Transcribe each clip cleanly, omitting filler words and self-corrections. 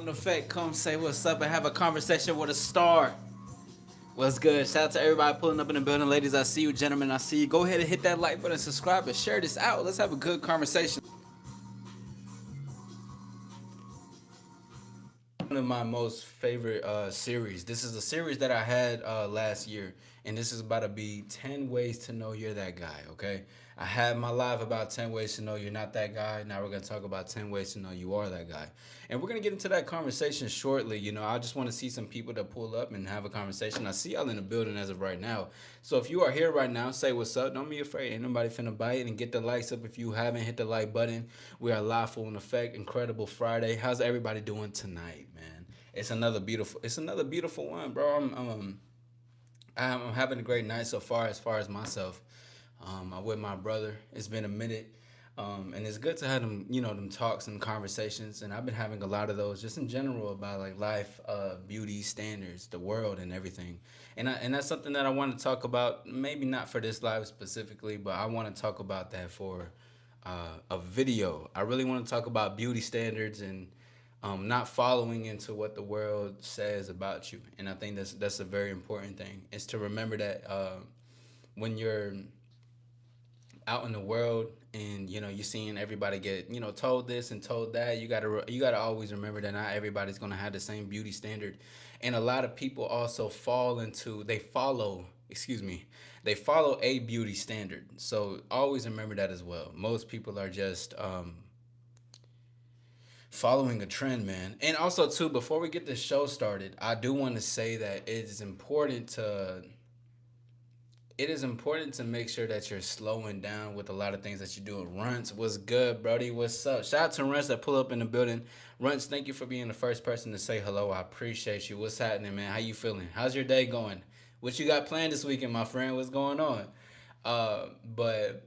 In effect, come say what's up and have a conversation with a star. What's good? Shout out to everybody pulling up in the building. Ladies, I see you. Gentlemen, I see you. Go ahead and hit that like button, subscribe, and share this out. Let's have a good conversation. One of my most favorite series. This is a series that I had last year, and this is about to be 10 ways to know you're that guy, okay? I had my live about 10 ways to know you're not that guy. Now we're going to talk about 10 ways to know you are that guy. And we're going to get into that conversation shortly. I just want to see some people to pull up and have a conversation. I see y'all in the building as of right now. So if you are here right now, say what's up. Don't be afraid. Ain't nobody finna bite, and get the likes up if you haven't hit the like button. We are live full in effect. Incredible Friday. How's everybody doing tonight, man? It's another beautiful one, bro. I'm having a great night so far as myself. I'm with my brother. It's been a minute. And it's good to have them, them talks and conversations. And I've been having a lot of those just in general about like life, beauty standards, the world, and everything. And that's something that I want to talk about. Maybe not for this live specifically, but I want to talk about that for a video. I really want to talk about beauty standards and not following into what the world says about you. And I think that's a very important thing. Is to remember that when you're out in the world and you're seeing everybody get told this and told that, you gotta always remember that not everybody's gonna have the same beauty standard. And a lot of people also they follow a beauty standard. So always remember that as well. Most people are just following a trend, man. And also too, before we get the show started, I do want to say that it is important to make sure that you're slowing down with a lot of things that you're doing. Runts, what's good, Brody? What's up? Shout out to Runts that pull up in the building. Runts, thank you for being the first person to say hello. I appreciate you. What's happening, man? How you feeling? How's your day going? What you got planned this weekend, my friend? What's going on? But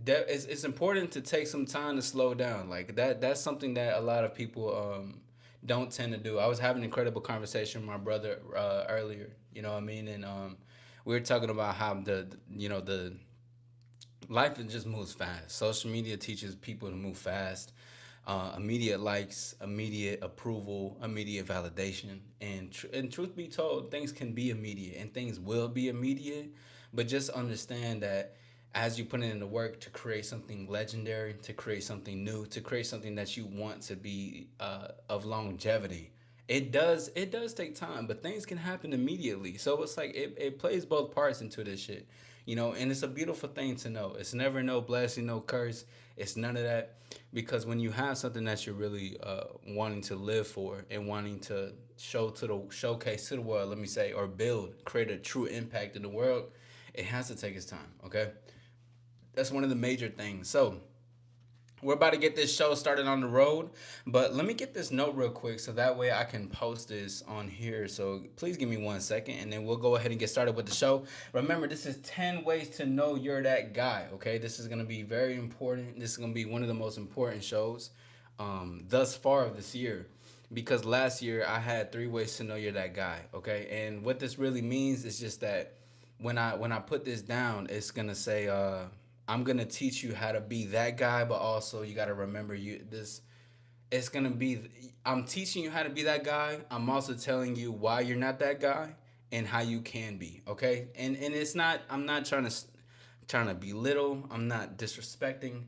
it's important to take some time to slow down. Like that's something that a lot of people don't tend to do. I was having an incredible conversation with my brother earlier. You know what I mean? And we were talking about how the life just moves fast. Social media teaches people to move fast. Immediate likes, immediate approval, immediate validation, and truth be told, things can be immediate and things will be immediate. But just understand that as you put in the work to create something legendary, to create something new, to create something that you want to be of longevity, it does take time, but things can happen immediately. So it's like it plays both parts into this shit. And it's a beautiful thing to know. It's never no blessing, no curse. It's none of that. Because when you have something that you're really wanting to live for and wanting to showcase to the world, let me say, or create a true impact in the world, it has to take its time. Okay, that's one of the major things. So we're about to get this show started on the road, but let me get this note real quick so that way I can post this on here. So please give me 1 second and then we'll go ahead and get started with the show. Remember, this is 10 ways to know you're that guy, okay? This is going to be very important. This is going to be one of the most important shows thus far of this year, because last year I had 3 ways to know you're that guy, okay? And what this really means is just that when I put this down, it's gonna say I'm gonna teach you how to be that guy, but also you gotta remember you this. It's gonna be I'm teaching you how to be that guy. I'm also telling you why you're not that guy and how you can be. Okay, and it's not. I'm not trying to belittle. I'm not disrespecting.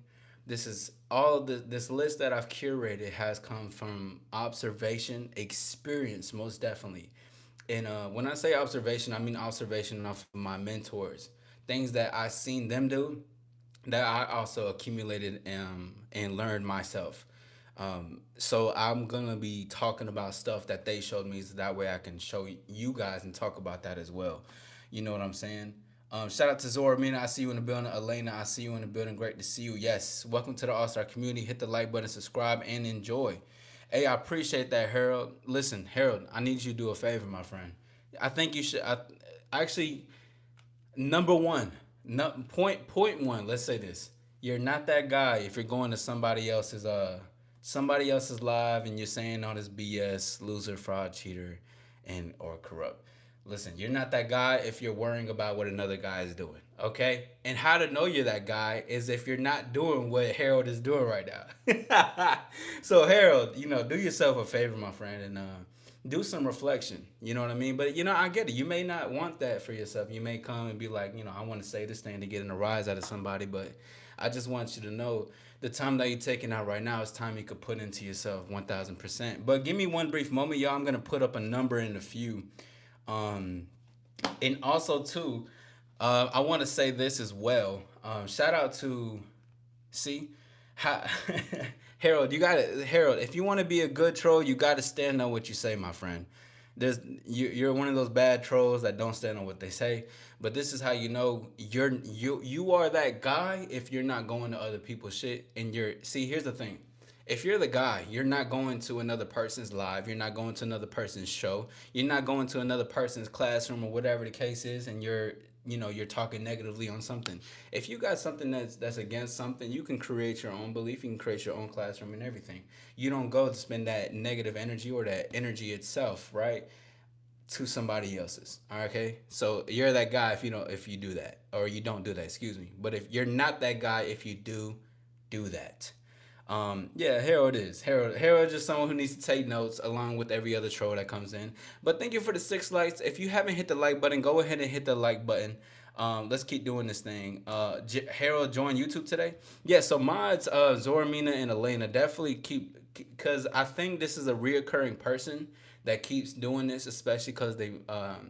This is all of this list that I've curated has come from observation, experience, most definitely. And when I say observation, I mean observation off of my mentors, things that I seen them do, that I also accumulated and learned myself. So I'm gonna be talking about stuff that they showed me, so that way I can show you guys and talk about that as well. You know what I'm saying? Shout out to Zora Mina, I see you in the building. Elena, I see you in the building. Great to see you. Yes, welcome to the All Star community. Hit the like button, subscribe, and enjoy. Hey, I appreciate that, Harold. Listen, Harold, I need you to do a favor, my friend. I think you should. Actually, number one, no, point one. Let's say this: you're not that guy if you're going to somebody else's live and you're saying all this BS, loser, fraud, cheater, and or corrupt. Listen, you're not that guy if you're worrying about what another guy is doing. Okay? And how to know you're that guy is if you're not doing what Harold is doing right now. So, Harold, do yourself a favor, my friend, and do some reflection. You know what I mean? But, I get it. You may not want that for yourself. You may come and be like, I want to say this thing to get a rise out of somebody, but I just want you to know the time that you're taking out right now is time you could put into yourself 1000%. But give me one brief moment, y'all. I'm going to put up a number in a few. Um, and also too, I want to say this as well. Shout out to see how Harold. Harold. If you want to be a good troll, you got to stand on what you say, my friend. You're one of those bad trolls that don't stand on what they say. But this is how you know you are that guy if you're not going to other people's shit and you're see. Here's the thing, if you're the guy, you're not going to another person's live, you're not going to another person's show, you're not going to another person's classroom or whatever the case is, and you're talking negatively on something. If you got something that's against something, you can create your own belief, you can create your own classroom and everything. You don't go to spend that negative energy or that energy itself, right? To somebody else's. Okay, so you're that guy if you do that or you don't do that. Excuse me. But if you're not that guy, if you do that. Yeah, Harold is. Harold is just someone who needs to take notes along with every other troll that comes in. But thank you for the 6 likes. If you haven't hit the like button, go ahead and hit the like button. Let's keep doing this thing. Harold joined YouTube today. Yeah, so mods, Zoramina and Elena definitely keep, because I think this is a reoccurring person that keeps doing this, especially because they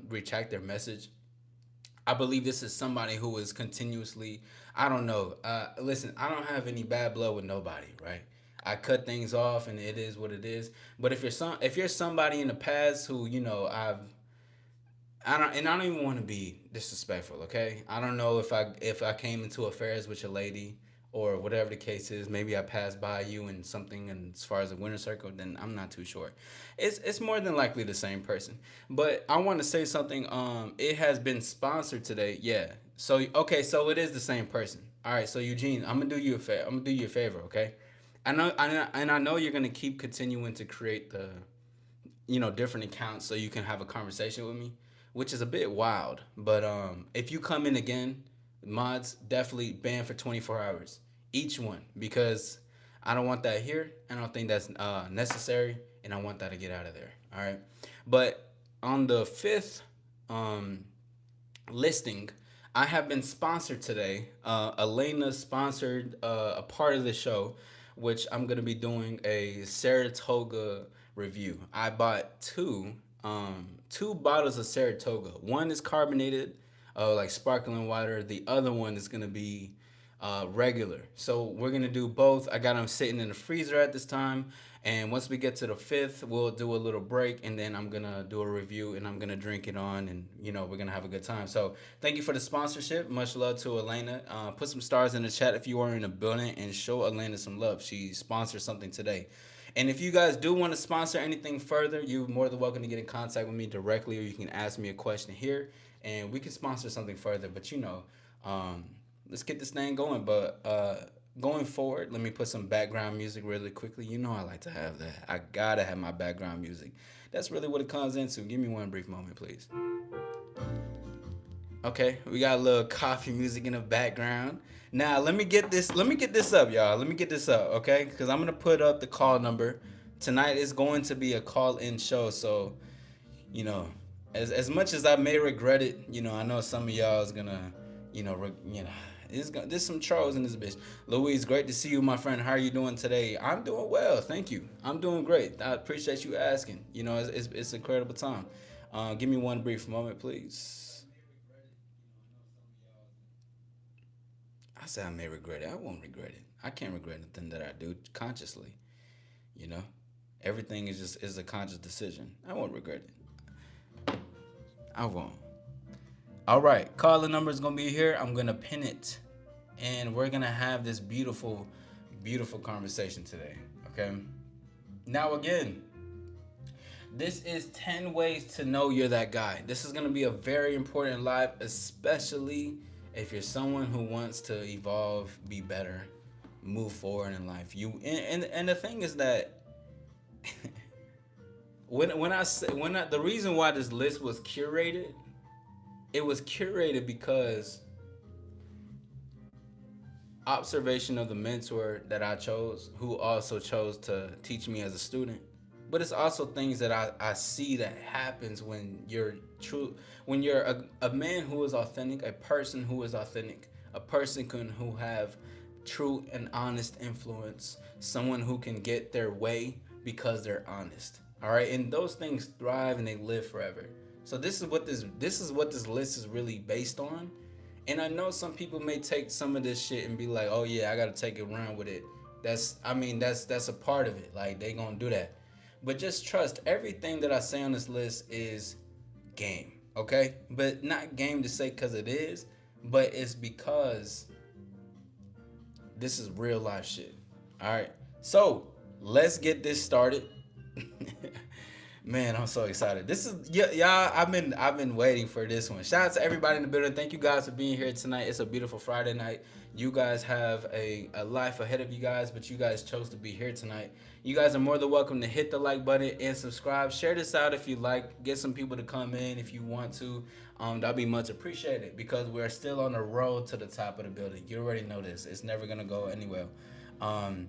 retract their message. I believe this is somebody who is continuously. I don't know. Listen, I don't have any bad blood with nobody, right? I cut things off, and it is what it is. But if you're somebody in the past who I don't even want to be disrespectful. Okay, I don't know if I came into affairs with your lady or whatever the case is. Maybe I passed by you and something, and as far as the winner circle, then I'm not too sure. It's more than likely the same person. But I want to say something. It has been sponsored today. Yeah. So okay, so it is the same person. All right. So Eugene, I'm gonna do you a favor. I'm gonna do you a favor. Okay. I know you're gonna keep continuing to create the different accounts so you can have a conversation with me, which is a bit wild. But if you come in again, mods definitely ban for 24 hours each one, because I don't want that here. I don't think that's necessary, and I want that to get out of there. All right, but on the fifth um, listing, I have been sponsored today. Elena sponsored a part of the show, which I'm gonna be doing a Saratoga review. I bought two bottles of Saratoga. One is carbonated, like sparkling water. The other one is gonna be regular. So we're gonna do both. I got them sitting in the freezer at this time, and once we get to the fifth, we'll do a little break, and then I'm gonna do a review, and I'm gonna drink it on, and we're gonna have a good time. So thank you for the sponsorship. Much love to Elena. Put some stars in the chat if you are in the building, and show Elena some love. She sponsored something today. And if you guys do want to sponsor anything further, you're more than welcome to get in contact with me directly, or you can ask me a question here, and we can sponsor something further. But um, let's get this thing going. But going forward, let me put some background music really quickly. I like to have that. I gotta have my background music. That's really what it comes into. Give me one brief moment, please. Okay, we got a little coffee music in the background. Now let me get this. Let me get this up, y'all. Let me get this up, okay? Because I'm gonna put up the call number. Tonight is going to be a call-in show, so you know, as much as I may regret it, I know some of y'all is gonna, there's some trolls in this bitch. Louise, great to see you, my friend. How are you doing today? I'm doing well, thank you. I'm doing great. I appreciate you asking. It's an incredible time. Give me one brief moment, please. I said I may regret it. I won't regret it. I can't regret anything that I do consciously. You know, everything is a conscious decision. I won't regret it. I won't. All right, caller number is gonna be here. I'm gonna pin it, and we're gonna have this beautiful, beautiful conversation today. Okay. Now again, this is 10 ways to know you're that guy. This is gonna be a very important live, especially if you're someone who wants to evolve, be better, move forward in life. And the thing is that when I say the reason why this list was curated, it was curated because observation of the mentor that I chose, who also chose to teach me as a student. But it's also things that I see that happens when you're true, when you're a man who is authentic, a person who is authentic, a person who have true and honest influence, someone who can get their way because they're honest. All right, and those things thrive and they live forever. So this is what this list is really based on. And I know some people may take some of this shit and be like, "Oh yeah, I gotta take it around with it." That's a part of it. Like they gonna do that, but just trust everything that I say on this list is game, okay? But not game to say because it is, but it's because this is real life shit. All right, so let's get this started. Man, I'm so excited. This is y'all. I've been waiting for this one. Shout out to everybody in the building. Thank you guys for being here tonight. It's a beautiful Friday night. You guys have a life ahead of you guys, but you guys chose to be here tonight. You guys are more than welcome to hit the like button and subscribe. Share this out if you like. Get some people to come in if you want to. That'll be much appreciated because we're still on the road to the top of the building. You already know this. It's never gonna go anywhere. Um,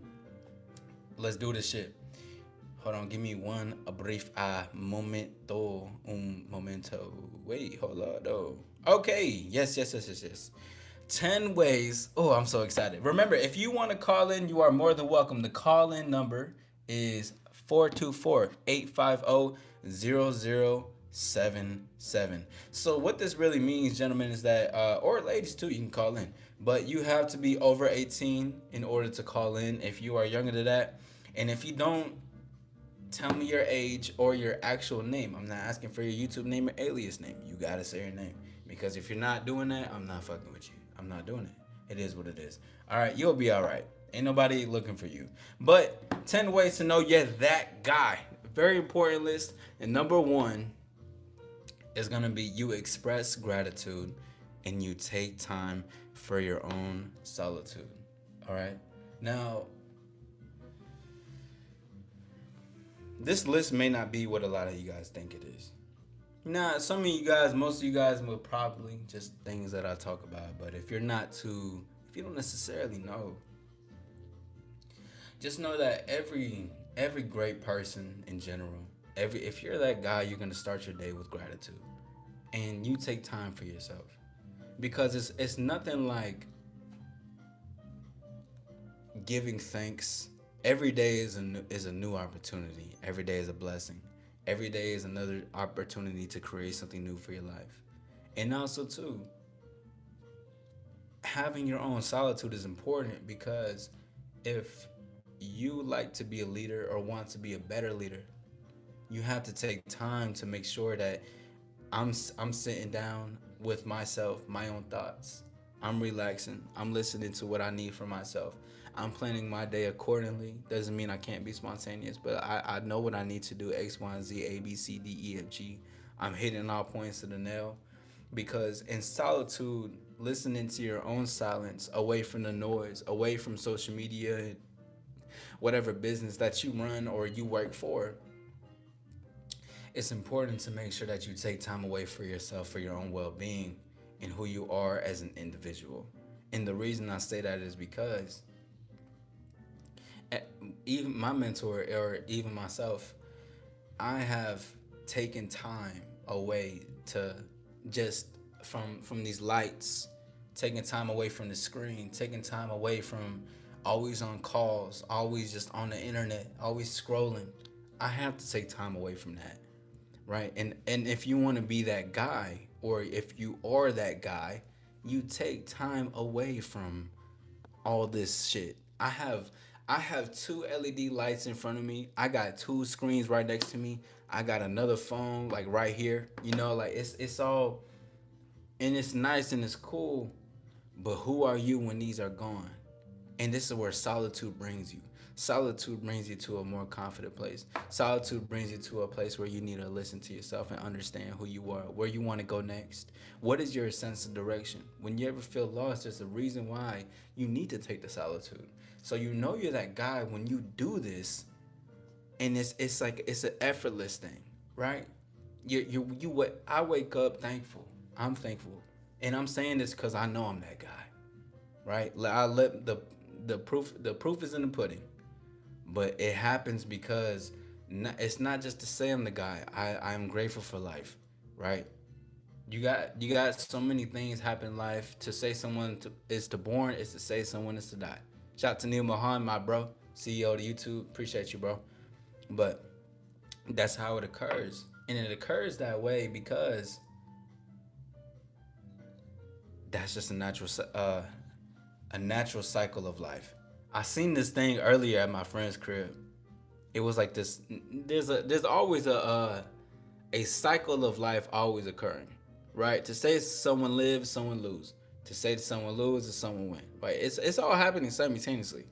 let's do this shit. Hold on, give me a brief un momento. Wait, hold on, though. Okay, yes. 10 ways. Oh, I'm so excited. Remember, if you want to call in, you are more than welcome. The call in number is 424-850-0077. So what this really means, gentlemen, is that, or ladies too, you can call in. But you have to be over 18 in order to call in if you are younger than that. And if you don't, tell me your age or your actual name. I'm not asking for your YouTube name or alias name. You gotta say your name. Because if you're not doing that, I'm not fucking with you. I'm not doing it. It is what it is. Alright, you'll be alright. Ain't nobody looking for you. But 10 ways to know you're that guy. Very important list. And number 1 is gonna be you express gratitude and you take time for your own solitude. Alright? Now, this list may not be what a lot of you guys think it is. Nah, some of you guys, most of you guys will probably just things that I talk about. But if you don't necessarily know, just know that every great person in general, if you're that guy, you're gonna start your day with gratitude, and you take time for yourself, because it's nothing like giving thanks. Every day is a new opportunity. Every day is a blessing. Every day is another opportunity to create something new for your life. And also too, having your own solitude is important because if you like to be a leader or want to be a better leader, you have to take time to make sure that I'm sitting down with myself, my own thoughts. I'm relaxing. I'm listening to what I need for myself. I'm planning my day accordingly. Doesn't mean I can't be spontaneous, but I know what I need to do. X, Y, and Z, A, B, C, D, E, F, G. I'm hitting all points to the nail. Because in solitude, listening to your own silence, away from the noise, away from social media, whatever business that you run or you work for, it's important to make sure that you take time away for yourself, for your own well-being, and who you are as an individual. And the reason I say that is because even my mentor or even myself, I have taken time away to just from these lights, taking time away from the screen, taking time away from always on calls, always just on the internet, always scrolling. I have to take time away from that, right? And if you want to be that guy, or if you are that guy, you take time away from all this shit. I have two LED lights in front of me. I got two screens right next to me. I got another phone like right here. You know, like it's all, and it's nice and it's cool. But who are you when these are gone? And this is where solitude brings you. Solitude brings you to a more confident place. Solitude brings you to a place where you need to listen to yourself and understand who you are, where you want to go next. What is your sense of direction? When you ever feel lost, there's a reason why you need to take the solitude. So you know you're that guy when you do this, and it's like it's an effortless thing, right? You what I wake up thankful. I'm thankful, and I'm saying this because I know I'm that guy, right? I let the proof is in the pudding, but it happens because it's not just to say I'm the guy. I'm grateful for life, right? You got so many things happen in life. To say someone is to born is to say someone is to die. Shout out to Neil Mohan, my bro, CEO of YouTube. Appreciate you, bro. But that's how it occurs, and it occurs that way because that's just a natural cycle of life. I seen this thing earlier at my friend's crib. It was like this. There's always a cycle of life always occurring, right? To say someone lives, someone lose. To say that someone lose is someone win. Right? It's all happening simultaneously.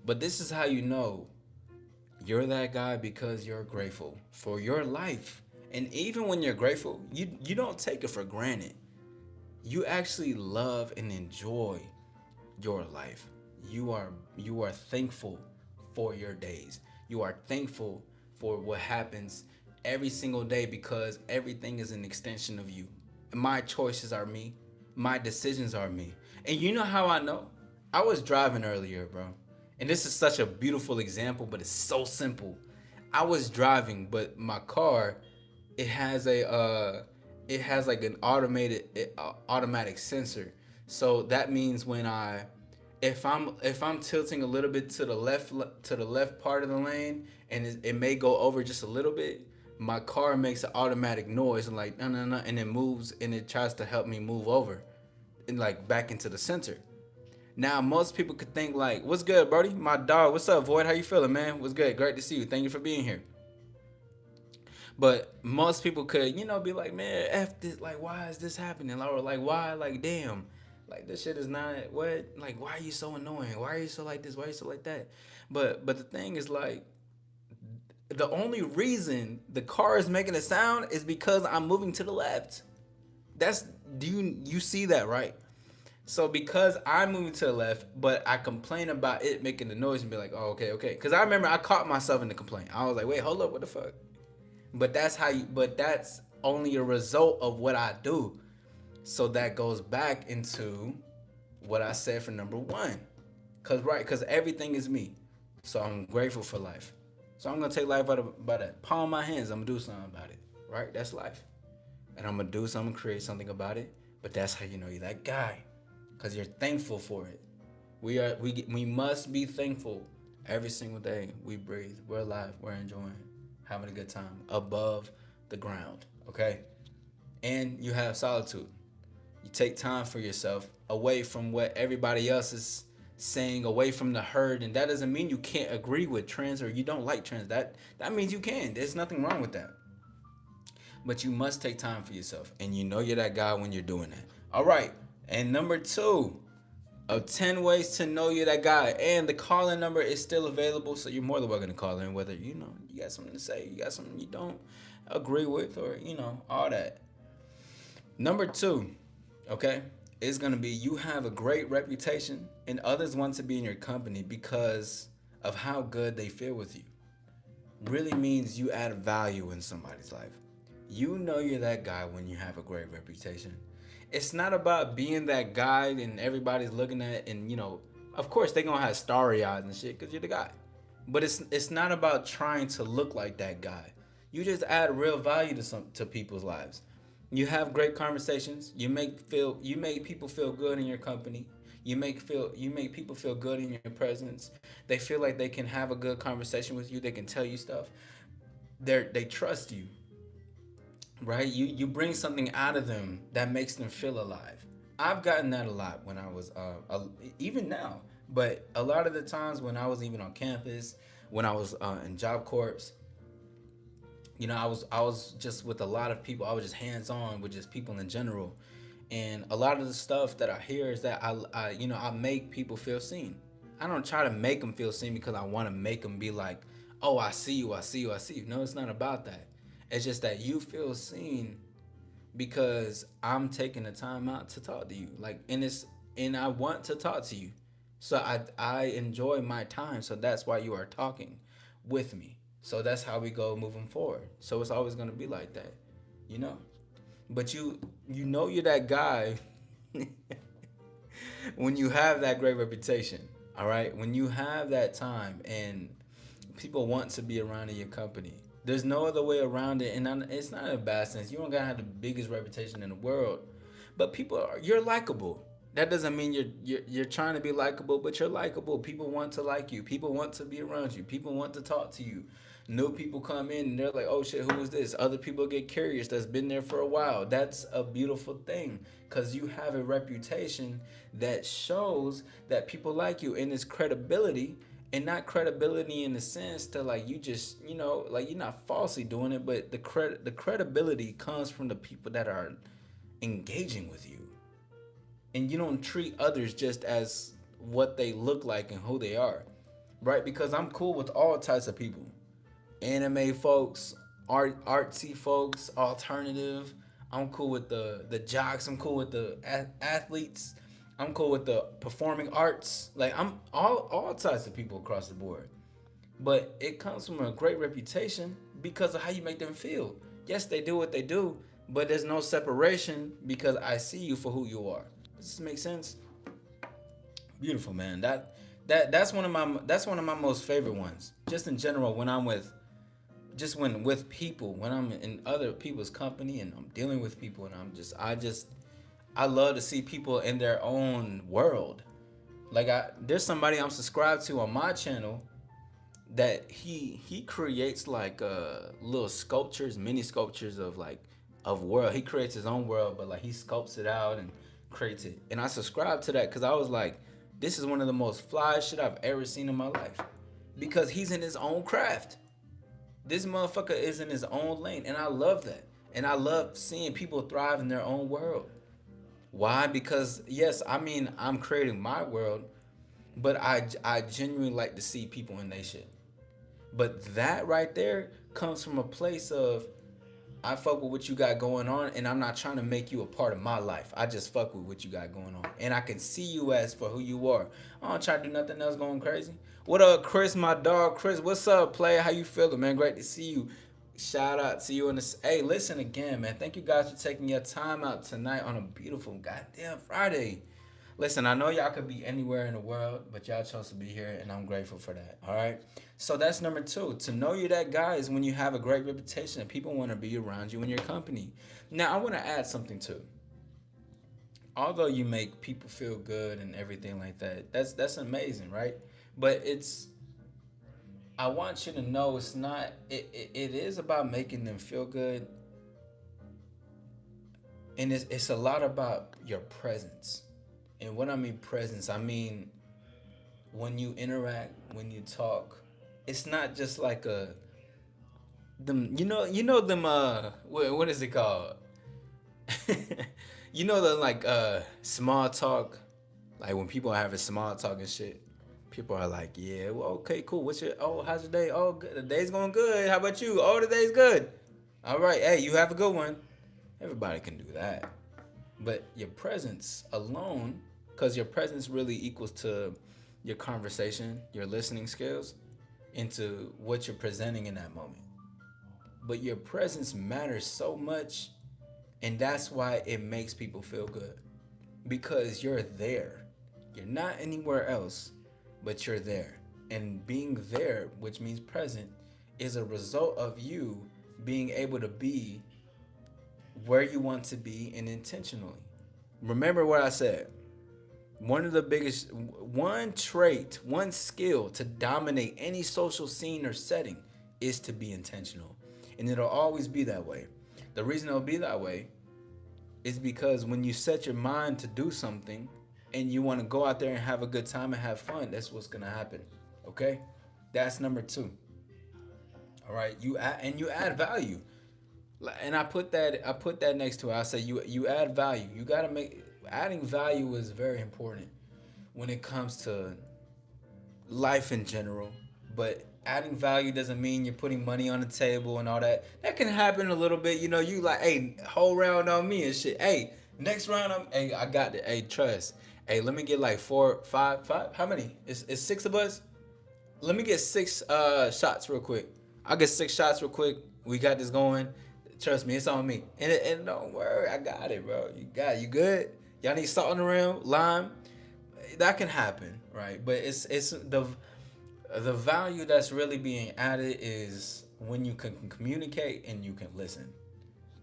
But this is how you know you're that guy because you're grateful for your life. And even when you're grateful, you don't take it for granted. You actually love and enjoy your life. You are thankful for your days. You are thankful for what happens every single day because everything is an extension of you. My choices are me. My decisions are me. And you know how I know? I was driving earlier, bro. And this is such a beautiful example, but it's so simple. I was driving, but my car, it has it has like an automatic sensor. So that means when if I'm tilting a little bit to the left part of the lane and it may go over just a little bit, my car makes an automatic noise and like no no no, and it moves and it tries to help me move over and like back into the center. Now most people could think like, "What's good, Brody? My dog. What's up, Void? How you feeling, man? What's good? Great to see you. Thank you for being here." But most people could, be like, "Man, f this. Like, why is this happening?" Or like, "Why? Like, damn, like this shit is not what. Like, why are you so annoying? Why are you so like this? Why are you so like that?" But the thing is like, the only reason the car is making a sound is because I'm moving to the left. That's do you see that, right? So because I'm moving to the left, but I complain about it making the noise and be like, "Oh, okay, okay." Because I remember I caught myself in the complaint. I was like, "Wait, hold up, what the fuck?" But that's only a result of what I do. So that goes back into what I said for number one. Cause everything is me. So I'm grateful for life. So I'm gonna take life by the palm of my hands. I'm gonna do something about it. Right? That's life. And I'm gonna do something, create something about it. But that's how you know you're that guy. Cause you're thankful for it. We must be thankful every single day we breathe. We're alive. We're enjoying, having a good time above the ground. Okay, and you have solitude. You take time for yourself, away from what everybody else is saying, away from the herd, and that doesn't mean you can't agree with trends or you don't like trends. That means you can. There's nothing wrong with that. But you must take time for yourself, and you know you're that guy when you're doing that. All right, and number two of 10 ways to know you're that guy. And the call-in number is still available, so you're more than welcome to call in, whether you got something to say, you got something you don't agree with, or all that. Number two, okay, is gonna be you have a great reputation and others want to be in your company because of how good they feel with you. Really means you add value in somebody's life. You know you're that guy when you have a great reputation. It's not about being that guy and everybody's looking at and of course they gonna have starry eyes and shit because you're the guy. But it's not about trying to look like that guy. You just add real value to people's lives. You have great conversations. You make people feel good in your company. You make people feel good in your presence. They feel like they can have a good conversation with you. They can tell you stuff. They trust you, right? You bring something out of them that makes them feel alive. I've gotten that a lot when I was even now, but a lot of the times when I was even on campus, when I was in Job Corps, I was just with a lot of people. I was just hands on with just people in general, and a lot of the stuff that I hear is that I make people feel seen. I don't try to make them feel seen because I want to make them be like, "Oh, I see you, I see you, I see you." No, it's not about that. It's just that you feel seen because I'm taking the time out to talk to you. Like, and I want to talk to you. So I enjoy my time. So that's why you are talking with me. So that's how we go moving forward. So it's always gonna be like that, you know. But you know you're that guy when you have that great reputation. All right, when you have that time and people want to be around in your company. There's no other way around it, and it's not a bad sense. You don't gotta have the biggest reputation in the world, but you're likable. That doesn't mean you're trying to be likable, but you're likable. People want to like you. People want to be around you. People want to talk to you. New people come in and they're like, "Oh shit, who is this?" Other people get curious. That's been there for a while. That's a beautiful thing because you have a reputation that shows that people like you, and it's credibility, and not credibility in the sense that like you just like you're not falsely doing it, but the credibility comes from the people that are engaging with you, and you don't treat others just as what they look like and who they are, right? Because I'm cool with all types of people, anime folks, artsy folks, alternative. I'm cool with the jocks. I'm cool with the athletes. I'm cool with the performing arts. Like I'm all types of people across the board. But it comes from a great reputation because of how you make them feel. Yes, they do what they do, but there's no separation because I see you for who you are. Does this make sense? Beautiful, man. That's one of my most favorite ones. Just in general, when I'm with just when with people, when I'm in other people's company and I'm dealing with people, and I love to see people in their own world. Like there's somebody I'm subscribed to on my channel that he creates like little sculptures, mini sculptures of like of world. He creates his own world, but like he sculpts it out and creates it. And I subscribe to that because I was like, this is one of the most fly shit I've ever seen in my life. Because he's in his own craft. This motherfucker is in his own lane, and I love that. And I love seeing people thrive in their own world. Why? Because yes, I mean I'm creating my world, but I genuinely like to see people in their shit. But that right there comes from a place of I fuck with what you got going on, and I'm not trying to make you a part of my life. I just fuck with what you got going on, and I can see you as for who you are. I don't try to do nothing else going crazy. What up, Chris, my dog? Chris, what's up, player? How you feeling, man? Great to see you. Shout out to you in this. Hey, listen again, man. Thank you guys for taking your time out tonight on a beautiful goddamn Friday. Listen, I know y'all could be anywhere in the world, but y'all chose to be here, and I'm grateful for that. All right. So that's number two. To know you're that guy is when you have a great reputation and people want to be around you in your company. Now, I want to add something too. Although you make people feel good and everything like that, that's amazing, right? But I want you to know it's not. It is about making them feel good, and it's a lot about your presence. And what I mean presence, I mean when you interact, when you talk, it's not just like a them. You know them. What is it called? You know the like small talk, like when people are having small talk and shit. People are like, yeah, well, okay, cool. How's your day? Oh, good. The day's going good. How about you? Oh, the day's good. All right, hey, you have a good one. Everybody can do that. But your presence alone, because your presence really equals to your conversation, your listening skills, into what you're presenting in that moment. But your presence matters so much, and that's why it makes people feel good. Because you're there. You're not anywhere else, but you're there. And being there, which means present, is a result of you being able to be where you want to be and intentionally. Remember what I said. One of the biggest, one trait, one skill to dominate any social scene or setting is to be intentional. And it'll always be that way. The reason it'll be that way is because when you set your mind to do something and you want to go out there and have a good time and have fun, that's what's going to happen. Okay? That's number two. All right? You add value. And I put that next to it. I say you add value. You got to make adding value is very important when it comes to life in general. But adding value doesn't mean you're putting money on the table and all that. That can happen a little bit. You like, hey, whole round on me and shit. Hey, next round, hey, I got it. Hey, trust. Hey, let me get like 4, 5. How many? It's 6 of us. Let me get 6 shots real quick. I'll get 6 shots real quick. We got this going. Trust me, it's on me. And don't worry, I got it, bro. You got it. You good? Y'all need salt in the rim, lime. That can happen, right? But it's the value that's really being added is when you can communicate and you can listen.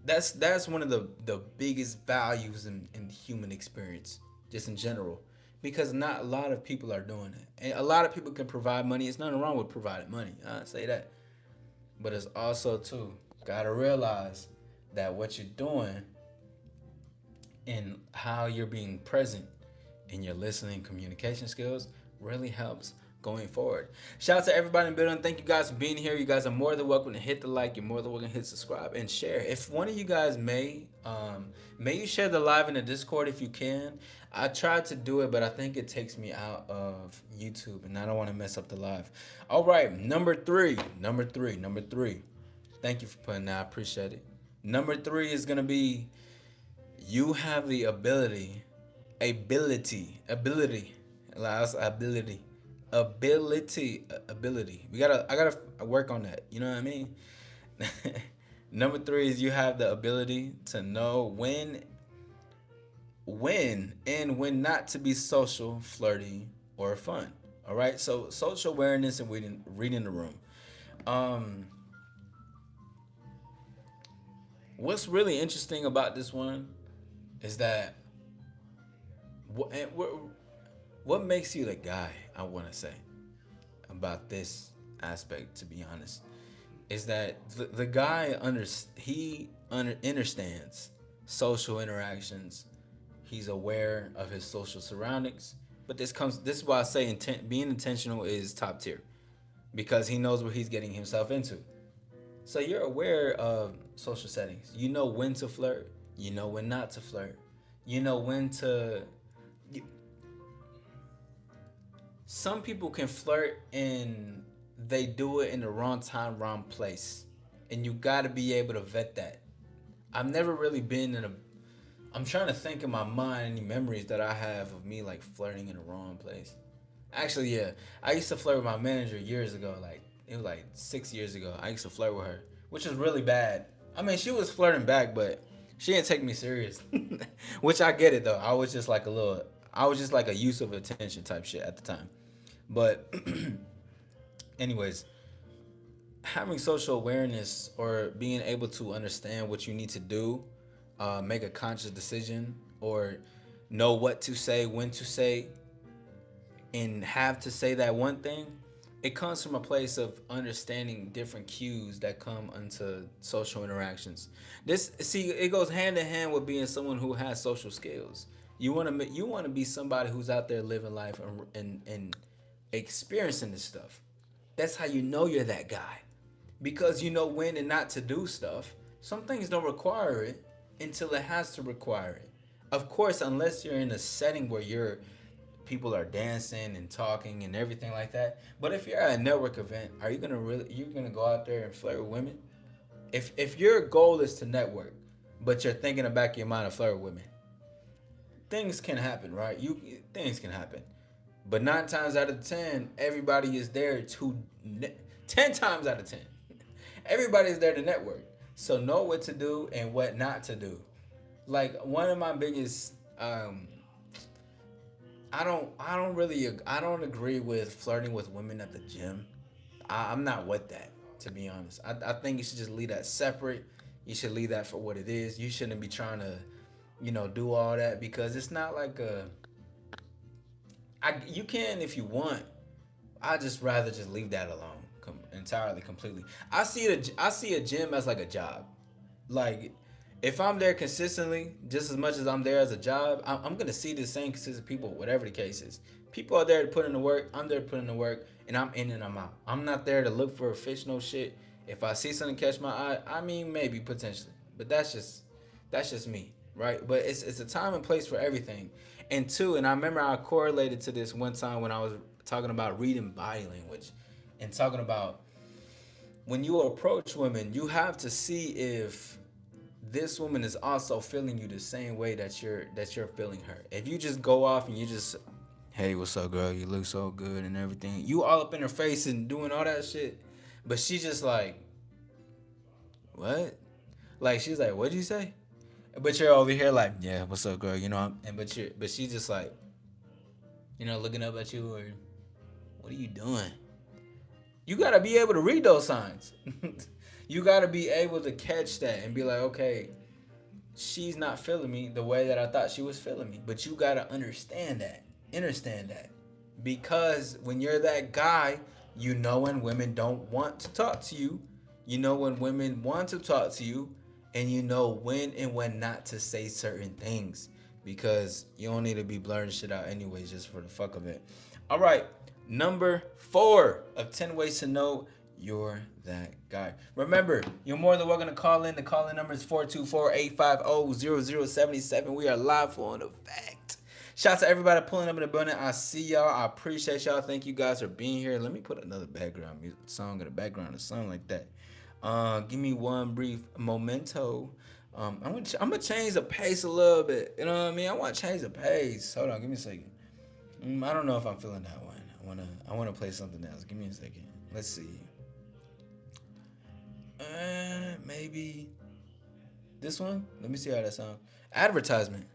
That's one of the biggest values in the human experience, just in general, because not a lot of people are doing it. And a lot of people can provide money. It's nothing wrong with providing money. I say that, but it's also too gotta realize that what you're doing and how you're being present in your listening communication skills really helps going forward. Shout out to everybody in the building. Thank you guys for being here. You guys are more than welcome to hit the like. You're more than welcome to hit subscribe and share. If one of you guys may you share the live in the Discord if you can. I tried to do it, but I think it takes me out of YouTube, and I don't want to mess up the live. All right, number three. Thank you for putting that. I appreciate it. Number three is gonna be you have the ability, allows ability. I gotta work on that. You know what I mean? Number three is you have the ability to know when not to be social, flirty, or fun. All right. So social awareness and reading the room. Um, what's really interesting about this one is that what and what makes you the guy, I want to say, about this aspect, to be honest, is that the guy understands social interactions. He's aware of his social surroundings. But this is why I say being intentional is top tier, because he knows what he's getting himself into. So you're aware of social settings. You know when to flirt. You know when not to flirt. You know when to. You, some people can flirt and they do it in the wrong time, wrong place, and you got to be able to vet that. I've never really been in a. I'm trying to think in my mind any memories that I have of me like flirting in the wrong place. Actually, yeah, I used to flirt with my manager years ago. Like it was like 6 years ago. I used to flirt with her, which was really bad. I mean, she was flirting back, but she didn't take me serious. Which I get it though. I was just like a little. I was just like a use of attention type shit at the time. But anyways, having social awareness or being able to understand what you need to do, make a conscious decision, or know what to say, when to say, and have to say that one thing, it comes from a place of understanding different cues that come into social interactions. This see it goes hand in hand with being someone who has social skills. You want to be somebody who's out there living life and experiencing this stuff. That's how you know you're that guy, because you know when and not to do stuff. Some things don't require it until it has to require it. Of course, unless you're in a setting where people are dancing and talking and everything like that. But if you're at a network event, are you gonna really you're gonna go out there and flirt with women? If your goal is to network, but you're thinking in the back of your mind to flirt with women, things can happen, right? Things can happen. But 9 times out of 10, everybody is there to 10 times out of 10. Everybody is there to network. So know what to do and what not to do. Like one of my biggest I don't agree with flirting with women at the gym. I'm not with that, to be honest. I think you should just leave that separate. You should leave that for what it is. You shouldn't be trying to, do all that, because it's not like you can if you want. I just rather just leave that alone entirely, completely. I see a gym as like a job. Like if I'm there consistently, just as much as I'm there as a job, I'm gonna see the same consistent people, whatever the case is. People are there to put in the work. I'm there to put in the work, and I'm in and I'm out. I'm not there to look for a fish, no shit. If I see something catch my eye, I mean maybe potentially, but that's just me, right? But it's a time and place for everything. And two, and I remember I correlated to this one time when I was talking about reading body language, and talking about when you approach women, you have to see if this woman is also feeling you the same way that you're feeling her. If you just go off and you just, hey, what's up, girl? You look so good and everything. You all up in her face and doing all that shit. But she's just like, what? Like she's like, what'd you say? But you're over here like, yeah, what's up, girl? You know, but she's just like, looking up at you or, what are you doing? You gotta be able to read those signs. You gotta be able to catch that and be like, okay, she's not feeling me the way that I thought she was feeling me. But you gotta understand that, because when you're that guy, you know when women don't want to talk to you, you know when women want to talk to you, and you know when and when not to say certain things, because you don't need to be blurring shit out anyways just for the fuck of it. All right, number 4 of 10 ways to know you're that guy. Remember, you're more than welcome to call in. The call-in number is 424-850-0077. We are live for the fact. Shout out to everybody pulling up in the building. I see y'all. I appreciate y'all. Thank you guys for being here. Let me put another background music song in the background or something like that. Give me one brief memento. I'm gonna change the pace a little bit. You know what I mean? I want to change the pace. Hold on, give me a second. I don't know if I'm feeling that one. I wanna play something else. Give me a second. Let's see. Maybe this one. Let me see how that sounds. Advertisement.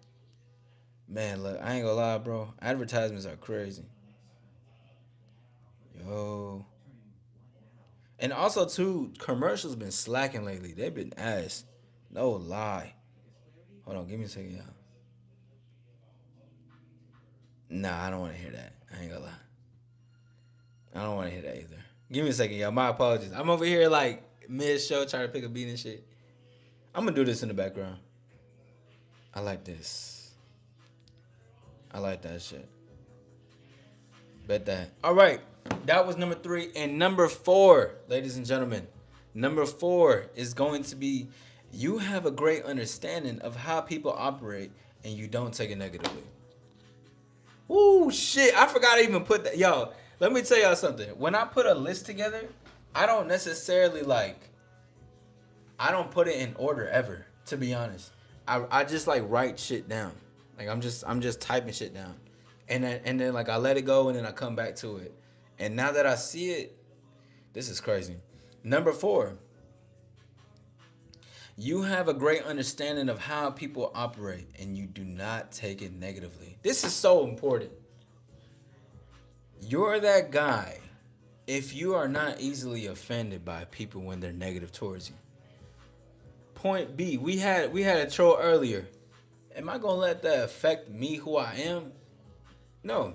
Man, look, I ain't gonna lie, bro. Advertisements are crazy. Yo. And also, too, commercials been slacking lately. They've been ass. No lie. Hold on, give me a second, y'all. Nah, I don't want to hear that. I ain't gonna lie. I don't want to hear that either. Give me a second, y'all. My apologies. I'm over here like mid-show trying to pick a beat and shit. I'm gonna do this in the background. I like this. I like that shit. Bet that. All right. That was number 3. And number 4, ladies and gentlemen, number 4 is going to be, you have a great understanding of how people operate and you don't take it negatively. Ooh, shit. I forgot to even put that. Yo, let me tell y'all something. When I put a list together, I don't necessarily I don't put it in order ever, to be honest. I just write shit down. Like I'm just typing shit down. And then like I let it go and then I come back to it. And now that I see it, this is crazy. Number 4, you have a great understanding of how people operate and you do not take it negatively. This is so important. You're that guy if you are not easily offended by people when they're negative towards you. Point B, we had a troll earlier. Am I gonna let that affect me, who I am? No.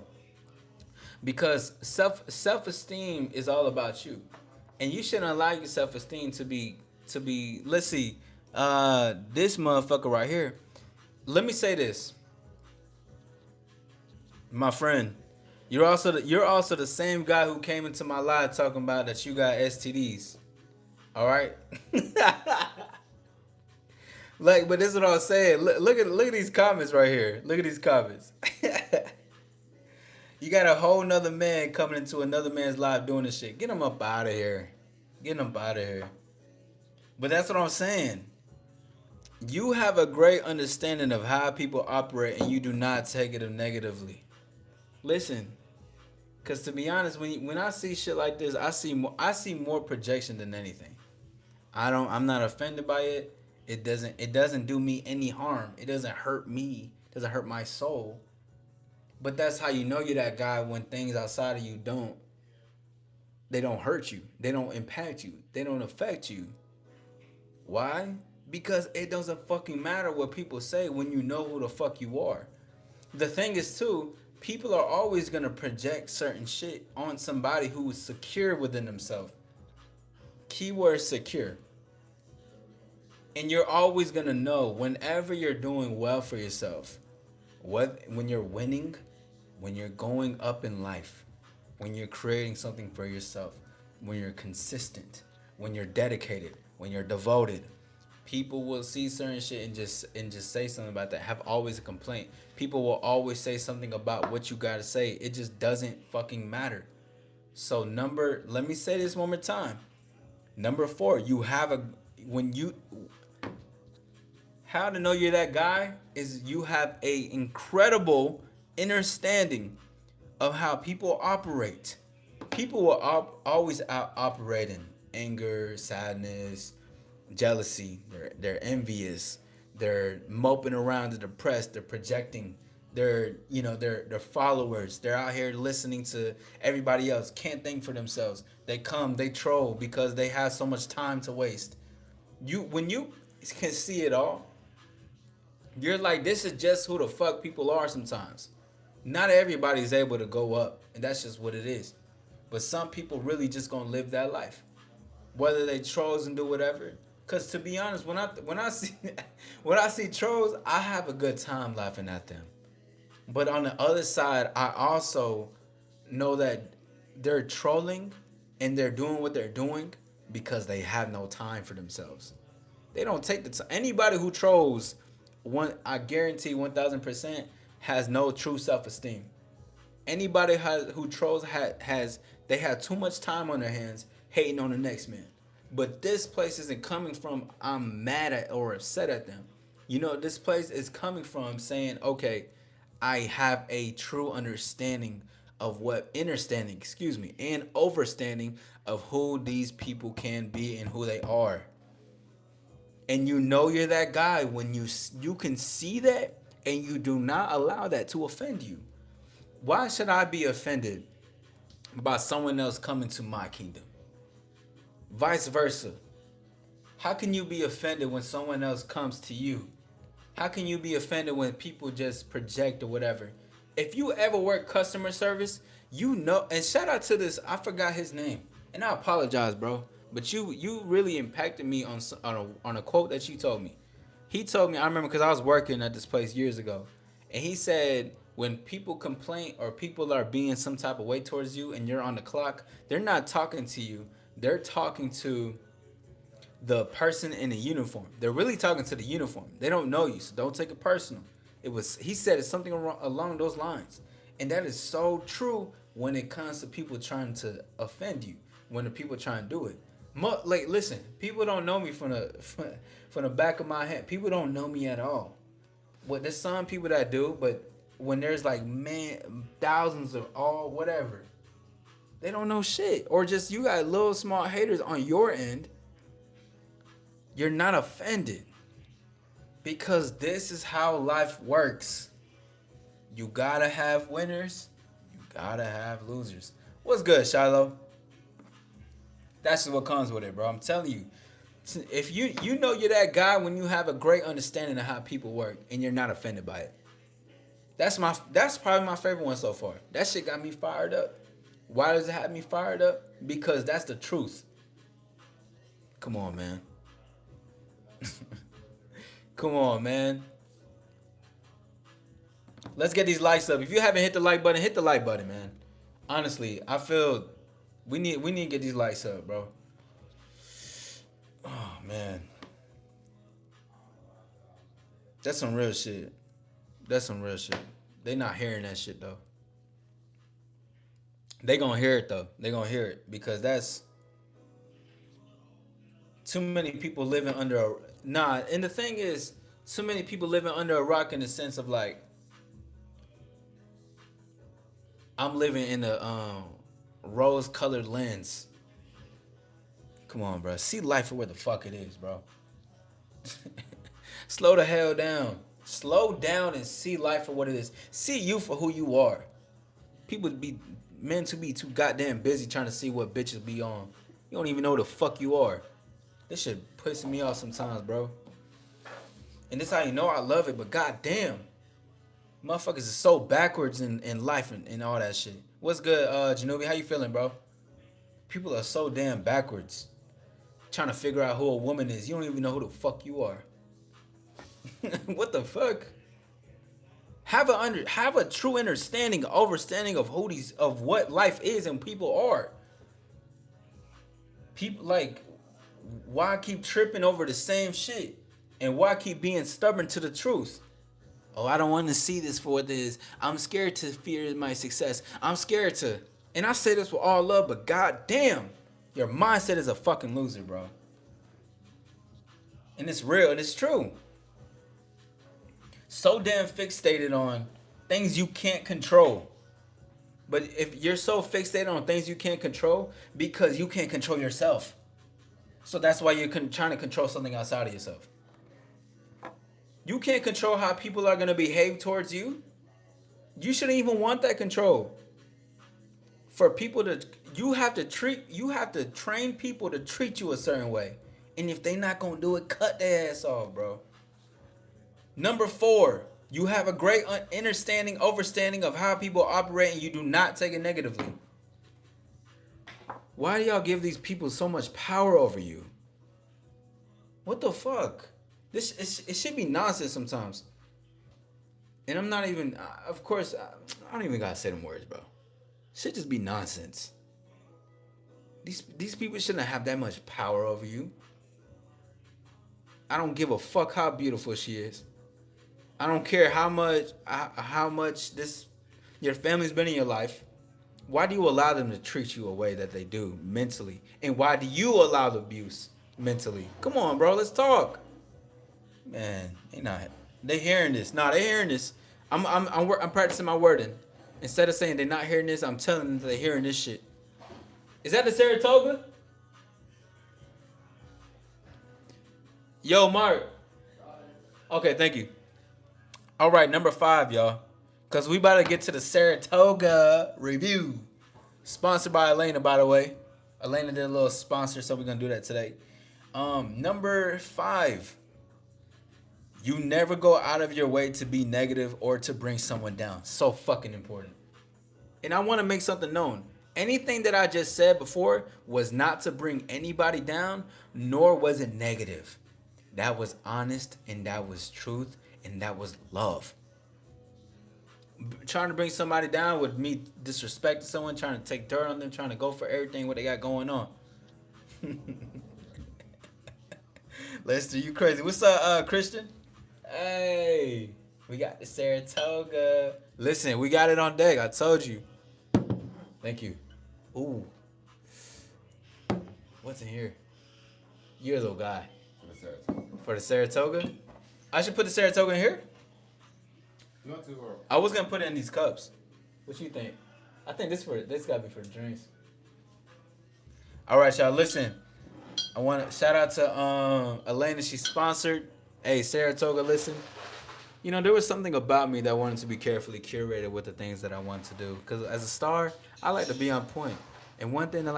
Because self-esteem is all about you. And you shouldn't allow your self-esteem to be let's see, this motherfucker right here. Let me say this. My friend, you're also the same guy who came into my live talking about that you got STDs. All right? But this is what I was saying. Look at these comments right here. Look at these comments. You got a whole nother man coming into another man's life doing this shit. Get him up out of here. Get him up out of here. But that's what I'm saying. You have a great understanding of how people operate and you do not take it negatively. Listen, because to be honest, when I see shit like this, I see more projection than anything. I'm not offended by it. It doesn't do me any harm. It doesn't hurt me. It doesn't hurt my soul. But that's how you know you're that guy when things outside of you don't hurt you. They don't impact you. They don't affect you. Why? Because it doesn't fucking matter what people say when you know who the fuck you are. The thing is too, people are always gonna project certain shit on somebody who is secure within themselves. Keyword secure. And you're always gonna know whenever you're doing well for yourself, when you're winning, when you're going up in life, when you're creating something for yourself, when you're consistent, when you're dedicated, when you're devoted. People will see certain shit and just say something about that. Have always a complaint. People will always say something about what you gotta say. It just doesn't fucking matter. So let me say this one more time. Number 4, how to know you're that guy is you have a incredible understanding of how people operate. People will always out operating anger, sadness, jealousy. They're envious. They're moping around. They're depressed. They're projecting. They're followers. They're out here listening to everybody else. Can't think for themselves. They come. They troll because they have so much time to waste. When you can see it all, you're like, this is just who the fuck people are sometimes. Not everybody's able to go up, and that's just what it is. But some people really just gonna live that life, whether they trolls and do whatever. Cause to be honest, when I see when I see trolls, I have a good time laughing at them. But on the other side, I also know that they're trolling and they're doing what they're doing because they have no time for themselves. They don't take the time. Anybody who trolls, I guarantee 1,000% has no true self-esteem. Anybody who trolls has they have too much time on their hands hating on the next man. But this place isn't coming from I'm mad at or upset at them. This place is coming from saying, okay, I have a true understanding of and overstanding of who these people can be and who they are. And you're that guy when you can see that and you do not allow that to offend you. Why should I be offended by someone else coming to my kingdom? Vice versa. How can you be offended when someone else comes to you? How can you be offended when people just project or whatever? If you ever work customer service, and shout out to this, I forgot his name, and I apologize, bro. But you really impacted me on a quote that you told me. He told me, I remember because I was working at this place years ago, and he said when people complain or people are being some type of way towards you and you're on the clock, they're not talking to you. They're talking to the person in the uniform. They're really talking to the uniform. They don't know you, so don't take it personal. He said it's something along those lines. And that is so true when it comes to people trying to offend you, when the people trying to do it. Like, listen, people don't know me from the back of my head. People don't know me at all. Well, there's some people that do, but when there's like, man, thousands of all whatever, they don't know shit. Or just you got little small haters on your end. You're not offended. Because this is how life works. You gotta have winners. You gotta have losers. What's good, Shiloh? That's just what comes with it, bro. I'm telling you. If you know you're that guy when you have a great understanding of how people work and you're not offended by it. That's probably my favorite one so far. That shit got me fired up. Why does it have me fired up? Because that's the truth. Come on, man. Come on, man. Let's get these likes up. If you haven't hit the like button, hit the like button, man. Honestly, I feel we need to get these likes up, bro. Oh, man. That's some real shit. They not hearing that shit, though. They gonna hear it, though. They gonna hear it. Because that's too many people living under a... Nah, and the thing is, too many people living under a rock in the sense of, like, I'm living in a rose-colored lens. Come on, bro. See life for what the fuck it is, bro. Slow the hell down. Slow down and see life for what it is. See you for who you are. People be men to be too goddamn busy trying to see what bitches be on. You don't even know who the fuck you are. This shit pisses me off sometimes, bro. And this how you know I love it, but goddamn. Motherfuckers is so backwards in life and all that shit. What's good, Janubi? How you feeling, bro? People are so damn backwards. Trying to figure out who a woman is. You don't even know who the fuck you are. What the fuck? Have a true understanding of what life is and people are. People like, why keep tripping over the same shit? And why keep being stubborn to the truth? Oh, I don't want to see this for what it is. I'm scared to fear my success. I'm scared to. And I say this with all love, but goddamn, your mindset is a fucking loser, bro. And it's real and it's true. So damn fixated on things you can't control. But if you're so fixated on things you can't control, because you can't control yourself. So that's why you're trying to control something outside of yourself. You can't control how people are going to behave towards you. You shouldn't even want that control. For people to, you have to train people to treat you a certain way. And if they not going to do it, cut their ass off, bro. Number 4, you have a great understanding of how people operate and you do not take it negatively. Why do y'all give these people so much power over you? What the fuck? It should be nonsense sometimes. And I'm not even, of course, I don't even gotta say them words, bro. Should just be nonsense. These people shouldn't have that much power over you. I don't give a fuck how beautiful she is. I don't care how much your family's been in your life. Why do you allow them to treat you a way that they do mentally? And why do you allow the abuse mentally? Come on, bro, let's talk. Man, they hearing this. Nah, they hearing this. I'm practicing my wording. Instead of saying they're not hearing this, I'm telling them that they're hearing this shit. Is that the Saratoga? Yo, Mark. Okay, thank you. All right, number 5, y'all. Because we about to get to the Saratoga review. Sponsored by Elena, by the way. Elena did a little sponsor, so we're going to do that today. Number 5. You never go out of your way to be negative or to bring someone down. So fucking important. And I want to make something known. Anything that I just said before was not to bring anybody down, nor was it negative. That was honest, and that was truth, and that was love. Trying to bring somebody down would me disrespecting someone, trying to take dirt on them, trying to go for everything what they got going on. Lester, you crazy. What's up, Christian? Hey, we got the Saratoga. Listen, we got it on deck. I told you. Thank you. Ooh. What's in here? You're the little guy. For the Saratoga? I should put the Saratoga in here? Not too hard. I was gonna put it in these cups. What you think? I think this gotta be for the drinks. All right, y'all. Listen, I want to shout out to Elena. She sponsored. Hey, Saratoga. Listen, you know there was something about me that wanted to be carefully curated with the things that I want to do. Because as a star, I like to be on point. And one thing that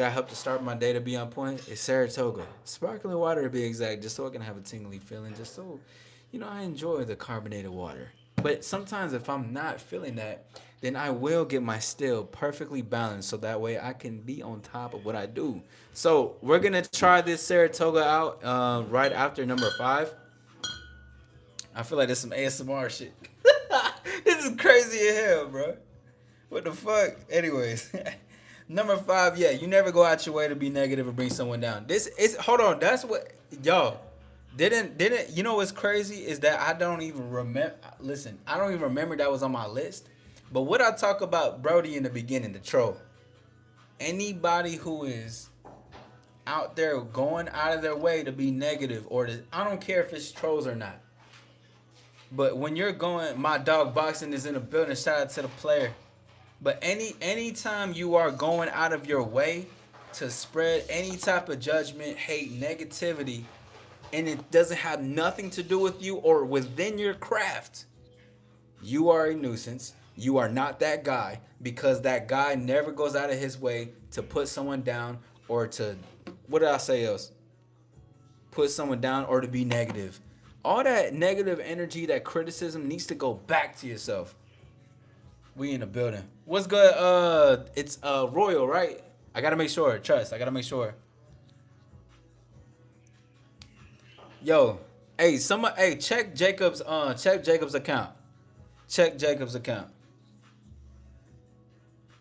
I help to start my day to be on point is Saratoga, sparkling water to be exact, just so I can have a tingly feeling, just so. You know, I enjoy the carbonated water. But sometimes if I'm not feeling that, then I will get my still perfectly balanced so that way I can be on top of what I do. So we're going to try this Saratoga out right after number 5. I feel like there's some ASMR shit. This is crazy as hell, bro. What the fuck? Anyways. Number 5, yeah, you never go out your way to be negative or bring someone down. Hold on, that's what, y'all. Didn't you know what's crazy is that I don't even remember. Listen, I don't even remember that was on my list. But what I talk about Brody in the beginning, the troll. Anybody who is out there going out of their way to be negative I don't care if it's trolls or not. But when you're going, my dog boxing is in the building. Shout out to the player. But anytime you are going out of your way to spread any type of judgment, hate, negativity, and it doesn't have nothing to do with you or within your craft, you are a nuisance. You are not that guy, because that guy never goes out of his way to put someone down or to, what did I say else? Put someone down or to be negative. All that negative energy, that criticism needs to go back to yourself. We in the building. What's good? It's Royal, right? I gotta make sure. Trust. I gotta make sure. Yo, hey, check Jacob's account. Check Jacob's account.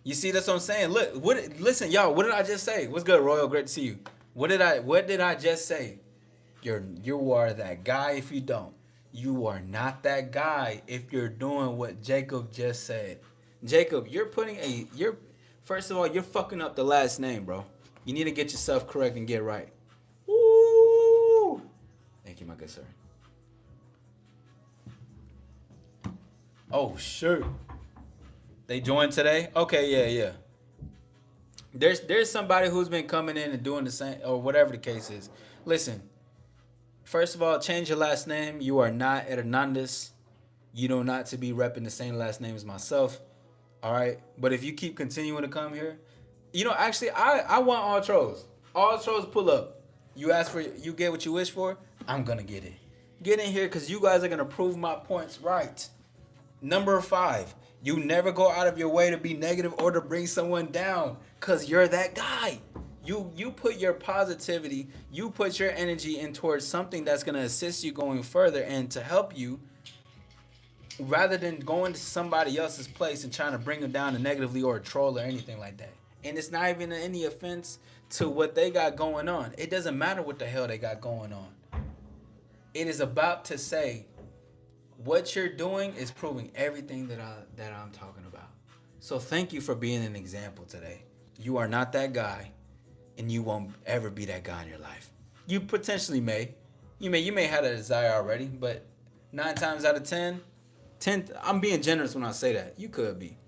You see, that's what I'm saying. Look, listen, y'all, what did I just say? What's good, Royal? Great to see you. What did I just say? You are that guy if you don't. You are not that guy if you're doing what Jacob just said. Jacob, first of all, you're fucking up the last name, bro. You need to get yourself correct and get right. Woo! Thank you, my good sir. Oh, sure. They joined today? Okay, yeah. There's somebody who's been coming in and doing the same or whatever the case is. Listen, first of all, change your last name. You are not Hernandez. You know not to be repping the same last name as myself. All right. But if you keep continuing to come here, actually, I want all trolls. All trolls pull up. You ask for, you get what you wish for. I'm gonna get it. Get in here because you guys are gonna prove my points right. Number 5, you never go out of your way to be negative or to bring someone down because you're that guy. You put your positivity, you put your energy in towards something that's gonna assist you going further and to help you rather than going to somebody else's place and trying to bring them down negatively or a troll or anything like that. And it's not even any offense to what they got going on. It doesn't matter what the hell they got going on. It is about to say what you're doing is proving everything that I'm talking about. So thank you for being an example today. You are not that guy, and you won't ever be that guy in your life. You potentially may. You may have a desire already, but 9 times out of 10, I'm being generous when I say that. You could be.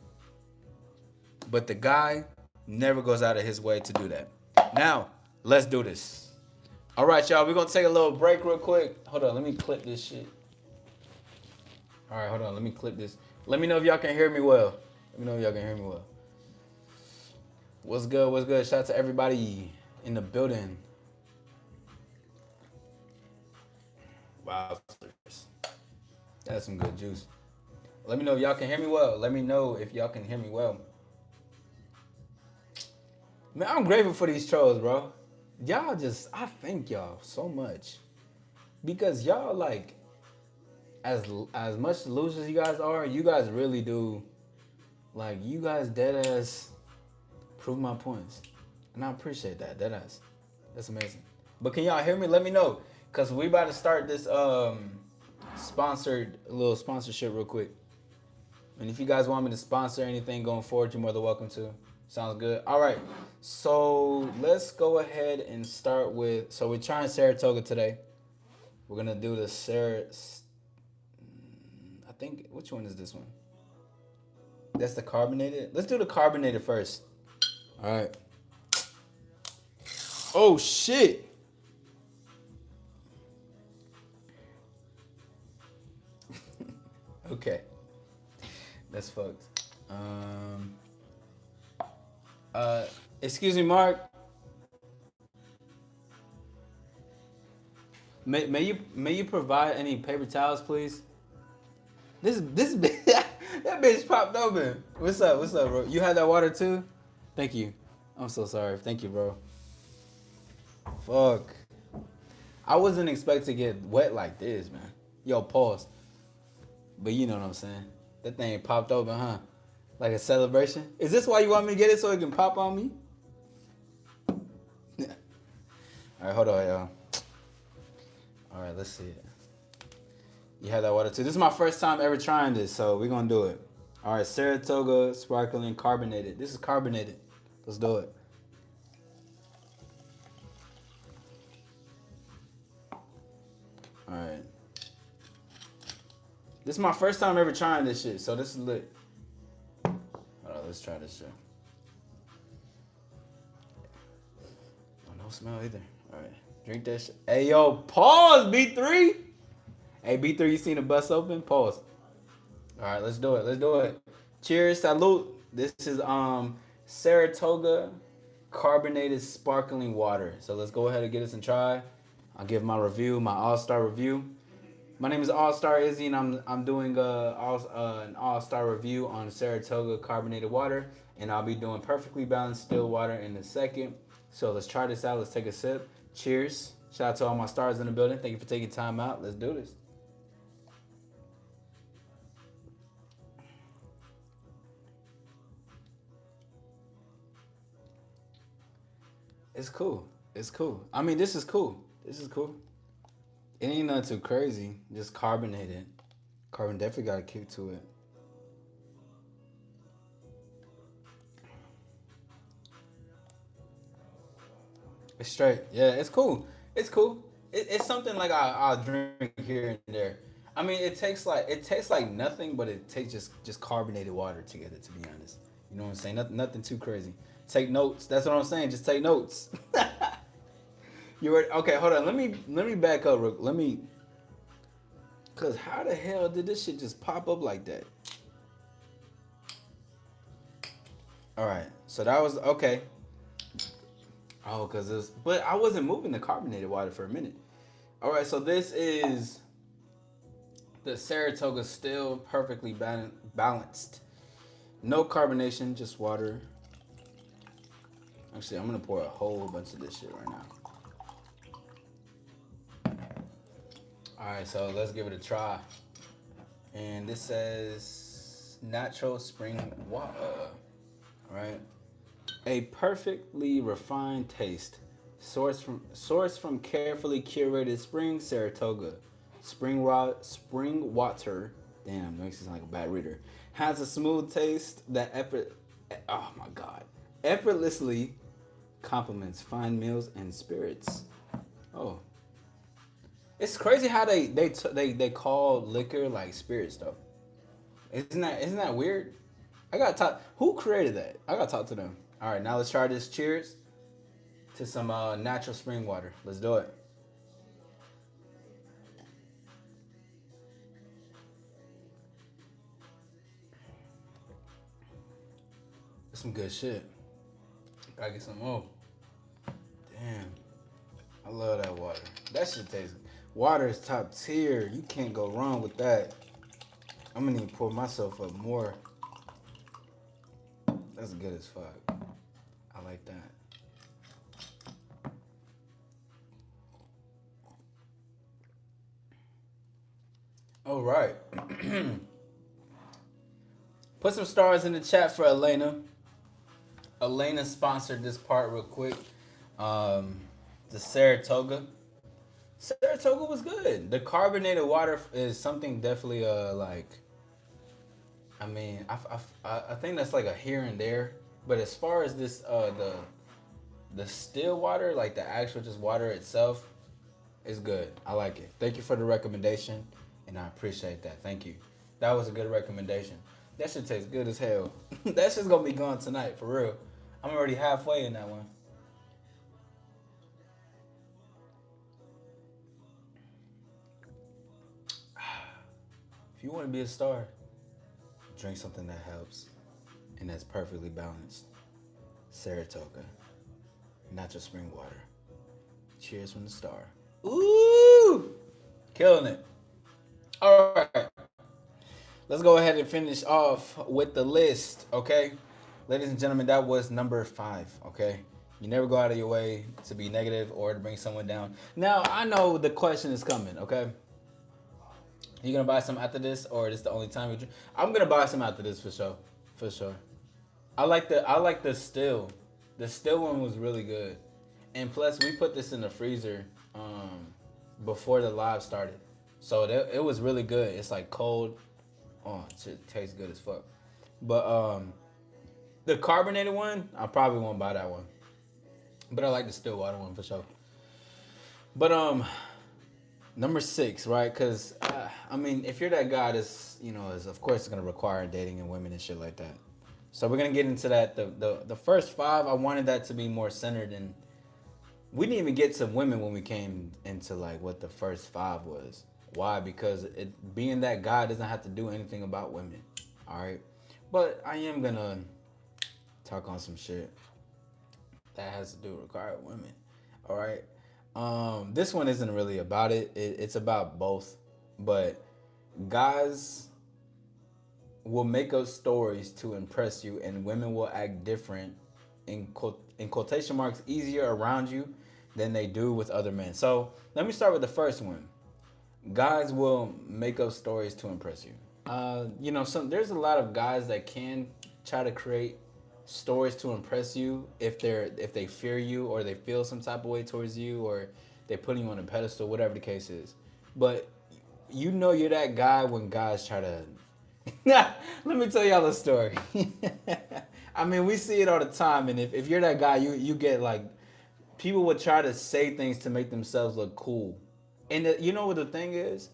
But the guy never goes out of his way to do that. Now, let's do this. All right, y'all. We're going to take a little break real quick. Hold on. Let me clip this shit. All right, hold on. Let me clip this. Let me know if y'all can hear me well. What's good? What's good? Shout out to everybody in the building. Wow. That's some good juice. Let me know if y'all can hear me well. Man, I'm grateful for these trolls, bro. I thank y'all so much. Because y'all, like, as much losers you guys are, you guys really do, like, you guys dead ass prove my points. And I appreciate that, dead ass. That's amazing. But can y'all hear me? Let me know. Because we about to start this little sponsorship real quick. And if you guys want me to sponsor anything going forward, you're more than welcome to. Sounds good. All right. So let's go ahead and start with, so we're trying Saratoga today. We're going to do the I think, which one is this one? That's the carbonated. Let's do the carbonated first. All right. Oh, shit. Okay. That's fucked. Excuse me, Mark. May you provide any paper towels, please? This bitch, that bitch popped open. What's up, bro? You had that water too? Thank you. I'm so sorry. Thank you, bro. Fuck. I wasn't expecting to get wet like this, man. Yo, pause. But you know what I'm saying. That thing popped open, huh? Like a celebration. Is this why you want me to get it so it can pop on me? All right, hold on, y'all. All right, let's see it. You had that water too. This is my first time ever trying this, so we're gonna do it. All right, Saratoga sparkling carbonated. This is carbonated. Let's do it. All right. This is my first time ever trying this shit, so this is lit. Hold on, let's try this shit. Oh, no smell either. All right, drink that shit. Hey, yo, pause, B3. Hey, B3, you seen the bus open? Pause. All right, let's do it. Cheers, salute. This is Saratoga carbonated sparkling water. So let's go ahead and get us and try. I'll give my review, my all-star review. My name is All-Star Izzy, and I'm doing an all-star review on Saratoga carbonated water, and I'll be doing perfectly balanced still water in a second. So let's try this out. Let's take a sip. Cheers. Shout out to all my stars in the building. Thank you for taking time out. Let's do this. It's cool. I mean, this is cool. It ain't nothing too crazy. Just carbonated. Carbon definitely got a kick to it. It's straight. Yeah, it's cool. It's something like I'll drink here and there. I mean, it tastes like nothing, but it tastes just carbonated water together. To be honest, you know what I'm saying? Nothing too crazy. Take notes. That's what I'm saying. Just take notes. You were okay. Hold on. Let me back up. Let me. Cause how the hell did this shit just pop up like that? All right. So that was okay. Oh, cause this. But I wasn't moving the carbonated water for a minute. All right. So this is the Saratoga still perfectly balanced. No carbonation, just water. Actually, I'm gonna pour a whole bunch of this shit right now. All right, so let's give it a try. And this says natural spring water. All right, a perfectly refined taste, sourced from carefully curated spring Saratoga, spring water. Damn, makes it sound like a bad reader. Has a smooth taste that oh my god, effortlessly complements fine meals and spirits. Oh, it's crazy how they call liquor like spirits though. Isn't that weird? I gotta talk. Who created that? I gotta talk to them. All right, now let's try this. Cheers to some natural spring water. Let's do it. That's some good shit. Gotta get some more. Damn, I love that water. That shit tastes. Water is top tier. You can't go wrong with that. I'm gonna need to pour myself up more. That's good as fuck. I like that. All right. Put some stars in the chat for Elena. Elena sponsored this part real quick. The Saratoga. Saratoga was good. The carbonated water is something definitely like. I mean, I think that's like a here and there. But as far as this the still water, like the actual just water itself, is good. I like it. Thank you for the recommendation, and I appreciate that. Thank you. That was a good recommendation. That shit tastes good as hell. That shit's gonna be gone tonight for real. I'm already halfway in that one. If you want to be a star, drink something that helps and that's perfectly balanced. Saratoga, natural spring water. Cheers from the star. Ooh, killing it. All right, let's go ahead and finish off with the list. Okay, ladies and gentlemen, that was number 5. Okay, you never go out of your way to be negative or to bring someone down. Now I know the question is coming. Okay. You gonna buy some after this, or is this the only time you drink? I'm gonna buy some after this for sure, for sure. I like the still. The still one was really good, and plus we put this in the freezer before the live started, so it was really good. It's like cold. Oh, it tastes good as fuck. But the carbonated one, I probably won't buy that one. But I like the still water one for sure. But number 6, right? Because I mean, if you're that guy, that's is of course gonna require dating and women and shit like that. So we're gonna get into that. The first 5, I wanted that to be more centered, and we didn't even get to women when we came into like what the first 5 was. Why? Because it being that guy doesn't have to do anything about women. All right, but I am gonna talk on some shit that has to do with required women. All right. This one isn't really about it's about both, but guys will make up stories to impress you, and women will act different in quotation marks easier around you than they do with other men. So let me start with the first one. Guys will make up stories to impress you. There's a lot of guys that can try to create stories to impress you if they fear you, or they feel some type of way towards you, or they put you on a pedestal, whatever the case is. But you're that guy when guys try to. Let me tell y'all a story. I mean, we see it all the time, and if you're that guy, you get like people would try to say things to make themselves look cool. And you know what the thing is?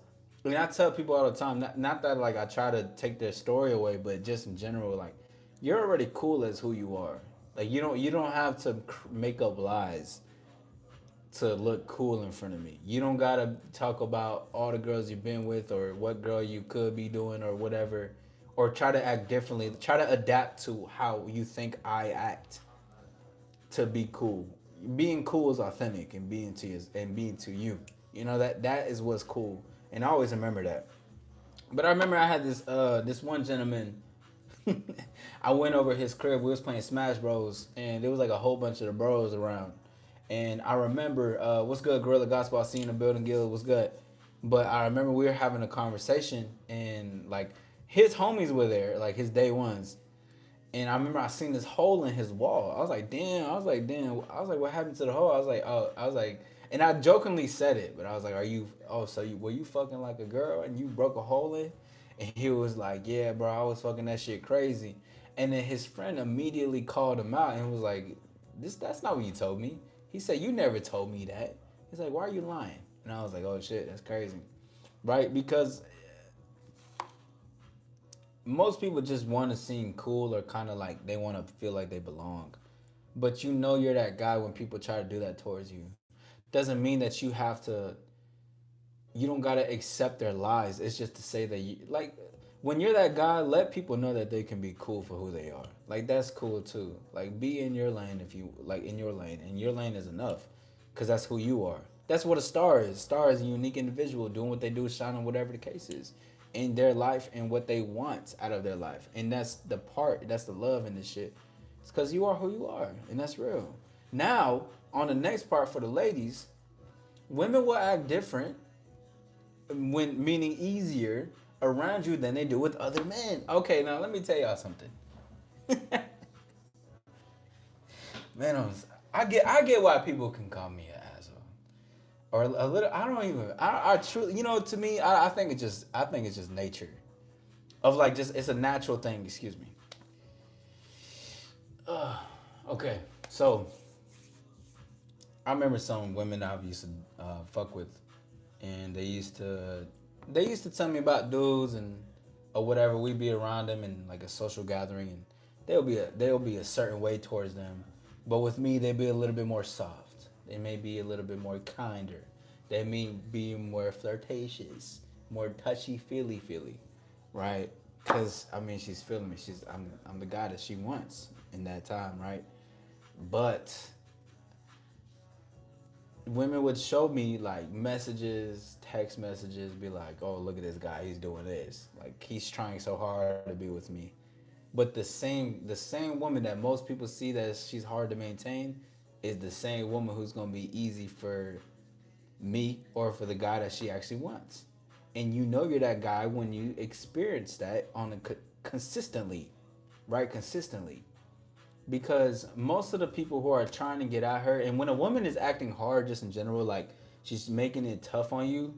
I mean, I tell people all the time, not that like I try to take their story away, but just in general, like you're already cool as who you are. Like you don't have to make up lies to look cool in front of me. You don't gotta talk about all the girls you've been with or what girl you could be doing or whatever, or try to act differently. Try to adapt to how you think I act to be cool. Being cool is authentic and being to you. You know that is what's cool, and I always remember that. But I remember I had this one gentleman. I went over his crib. We was playing Smash Bros. And there was like a whole bunch of the bros around. And I remember, what's good, Gorilla Gospel? I seen the building guild. What's good? But I remember we were having a conversation, and like his homies were there, like his day ones. And I remember I seen this hole in his wall. I was like, damn. I was like, damn. I was like, what happened to the hole? I was like, oh. I was like, and I jokingly said it, but I was like, are you? Oh, so you were you fucking like a girl and you broke a hole in? And he was like, yeah, bro, I was fucking that shit crazy. And then his friend immediately called him out and was like, that's not what you told me. He said, you never told me that. He's like, why are you lying? And I was like, oh shit, that's crazy. Right? Because most people just want to seem cool or kind of like they want to feel like they belong. But you know you're that guy when people try to do that towards you. Doesn't mean that you don't gotta accept their lies. It's just to say that you like when you're that guy, let people know that they can be cool for who they are. Like that's cool too. Like be in your lane if you like in your lane, and your lane is enough, because that's who you are. That's what a star is. A star is a unique individual doing what they do, shining whatever the case is, in their life and what they want out of their life, and that's the part. That's the love in this shit. It's because you are who you are, and that's real. Now on the next part for the ladies, women will act different when meaning easier around you than they do with other men. Okay, now let me tell y'all something. Man, I get why people can call me an asshole or a little. I don't even. I truly, to me, I think it's just nature of like just it's a natural thing. Excuse me. Okay, so I remember some women I used to fuck with, and they used to tell me about dudes and or whatever. We'd be around them in like a social gathering, and they'll be a certain way towards them, but with me they'd be a little bit more soft. They may be a little bit more kinder. They may be more flirtatious, more touchy feely, right? Because I mean she's feeling me. I'm the guy that she wants in that time, right? But women would show me like messages, text messages, be like, "Oh, look at this guy. He's doing this. Like he's trying so hard to be with me." But the same woman that most people see that she's hard to maintain is the same woman who's gonna be easy for me or for the guy that she actually wants. And you know you're that guy when you experience that on a consistently, right? Consistently, because most of the people who are trying to get at her, and when a woman is acting hard just in general, like she's making it tough on you,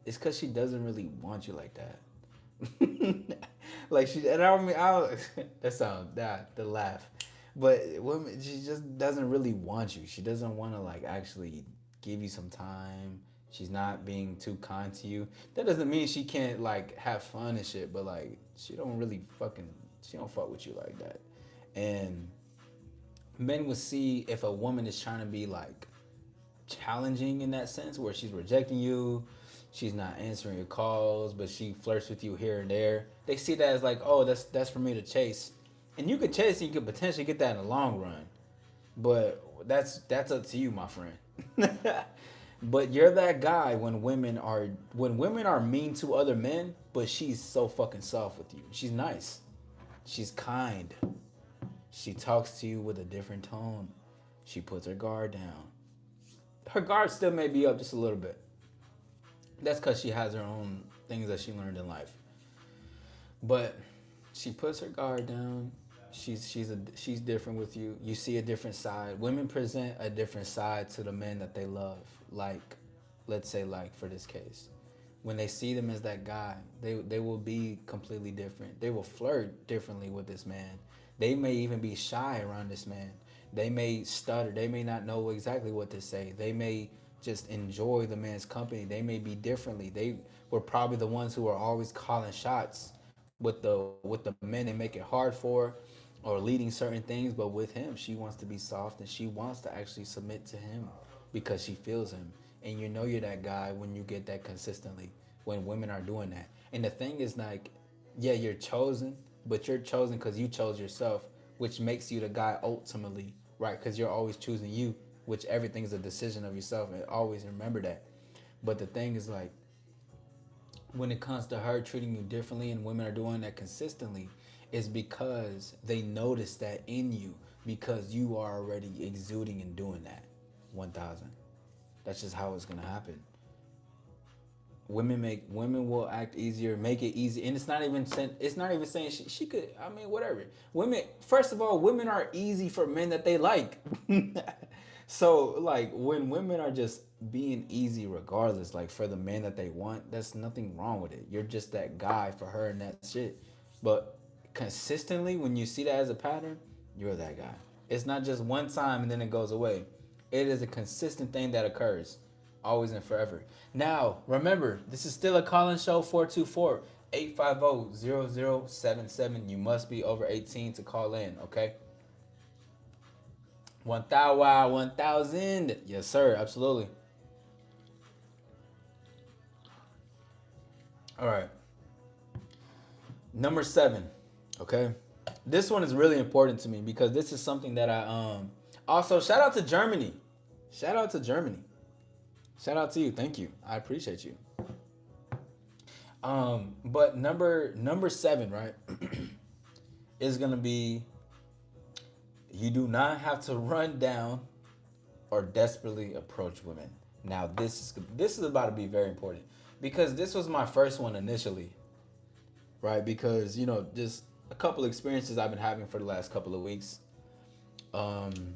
it's because she doesn't really want you like that. Like she, and I mean, that sounds that the laugh, but women, she just doesn't really want you. She doesn't want to like actually give you some time. She's not being too kind to you. That doesn't mean she can't like have fun and shit, but like she don't fuck with you like that. And men will see if a woman is trying to be like challenging in that sense where she's rejecting you, she's not answering your calls, but she flirts with you here and there. They see that as like, oh, that's for me to chase. And you could chase and you could potentially get that in the long run. But that's up to you, my friend. But you're that guy when women are mean to other men, but she's so fucking soft with you. She's nice. She's kind. She talks to you with a different tone. She puts her guard down. Her guard still may be up just a little bit. That's because she has her own things that she learned in life. But she puts her guard down. She's different with you. You see a different side. Women present a different side to the men that they love. Like, let's say, like for this case, when they see them as that guy, they will be completely different. They will flirt differently with this man. They may even be shy around this man. They may stutter. They may not know exactly what to say. They may just enjoy the man's company. They may be differently. They were probably the ones who are always calling shots with the men they make it hard for. or leading certain things, but with him, she wants to be soft and she wants to actually submit to him because she feels him. And you know you're that guy when you get that consistently, when women are doing that. And the thing is, like, yeah, you're chosen, but you're chosen because you chose yourself, which makes you the guy ultimately, right? Because you're always choosing you, which everything's a decision of yourself. And always remember that. But the thing is, like, when it comes to her treating you differently and women are doing that consistently, is because they notice that in you because you are already exuding and doing that. 1000. That's just how it's gonna happen. Women will act easier, make it easy, and it's not even saying she could. I mean, whatever. Women, first of all, women are easy for men that they like. So like when women are just being easy regardless, like for the man that they want, that's nothing wrong with it. You're just that guy for her and that shit. But consistently, when you see that as a pattern, you're that guy. It's not just one time and then it goes away. It is a consistent thing that occurs, always and forever. Now, remember, this is still a call-in show. 424-850-0077. You must be over 18 to call in, okay? 1000. Yes, sir, absolutely. All right. Number 7, okay? This one is really important to me because this is something that I also shout out to Germany. Shout out to Germany. Shout out to you. Thank you. I appreciate you. But number 7, right, is gonna be you do not have to run down or desperately approach women. Now this is about to be very important because this was my first one initially, right? Because just a couple experiences I've been having for the last couple of weeks, um,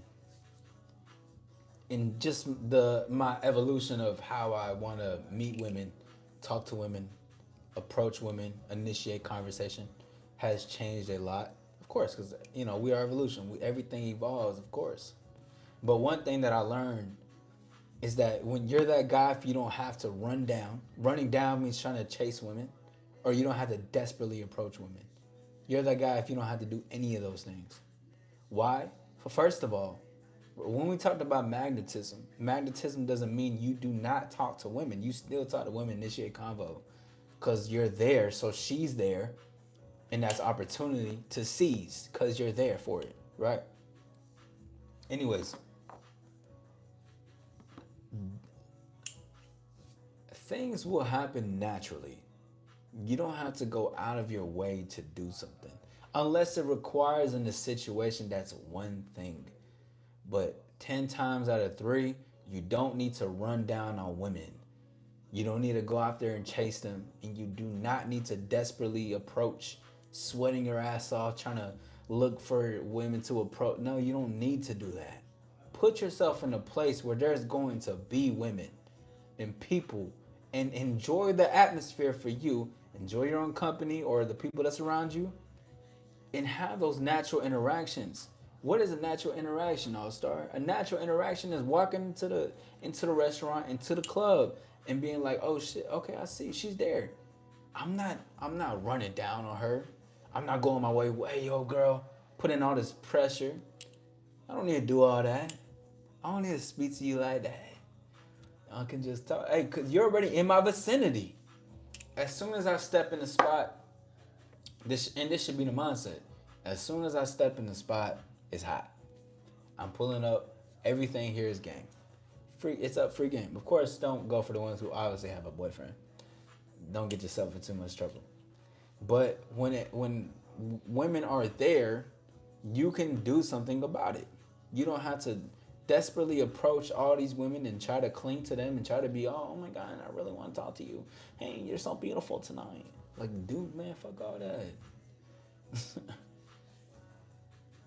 and just the my evolution of how I want to meet women, talk to women, approach women, initiate conversation, has changed a lot. Of course, because we are evolution. Everything evolves, of course. But one thing that I learned is that when you're that guy, if you don't have to run down, running down means trying to chase women, or you don't have to desperately approach women. You're that guy if you don't have to do any of those things. Why? First of all, when we talked about magnetism doesn't mean you do not talk to women. You still talk to women, initiate convo, because you're there, so she's there, and that's opportunity to seize because you're there for it, right? Anyways, things will happen naturally. You don't have to go out of your way to do something unless it requires in the situation. That's one thing. But 10 times out of 3, you don't need to run down on women. You don't need to go out there and chase them, and you do not need to desperately approach, sweating your ass off trying to look for women to approach. No, you don't need to do that. Put yourself in a place where there's going to be women and people, and enjoy the atmosphere for you. Enjoy your own company or the people that's around you, and have those natural interactions. What is a natural interaction, All Star? A natural interaction is walking into the restaurant, into the club, and being like, "Oh shit, okay, I see she's there." I'm not running down on her. I'm not going my way. Hey, yo, girl, putting all this pressure. I don't need to do all that. I don't need to speak to you like that. I can just talk. Hey, cause you're already in my vicinity. As soon as I step in the spot, this should be the mindset. As soon as I step in the spot, it's hot. I'm pulling up. Everything here is game. Free. It's up. Free game. Of course, don't go for the ones who obviously have a boyfriend. Don't get yourself in too much trouble. But when women are there, you can do something about it. You don't have to desperately approach all these women and try to cling to them and try to be, oh my God, I really want to talk to you. Hey, you're so beautiful tonight. Like, dude, man, fuck all that.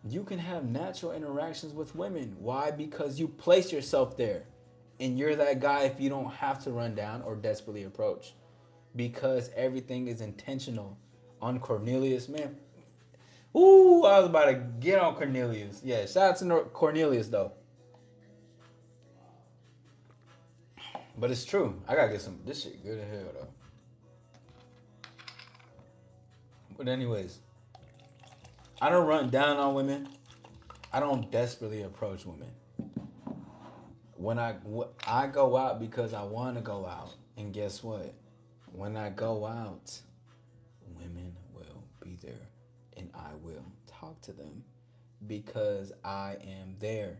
You can have natural interactions with women. Why? Because you place yourself there. And you're that guy if you don't have to run down or desperately approach. Because everything is intentional. On Cornelius, man. Ooh, I was about to get on Cornelius. Yeah, shout out to Cornelius, though. But it's true. I gotta get some. This shit good as hell, though. But anyways, I don't run down on women. I don't desperately approach women. I go out because I want to go out, and guess what? When I go out, women will be there, and I will talk to them because I am there.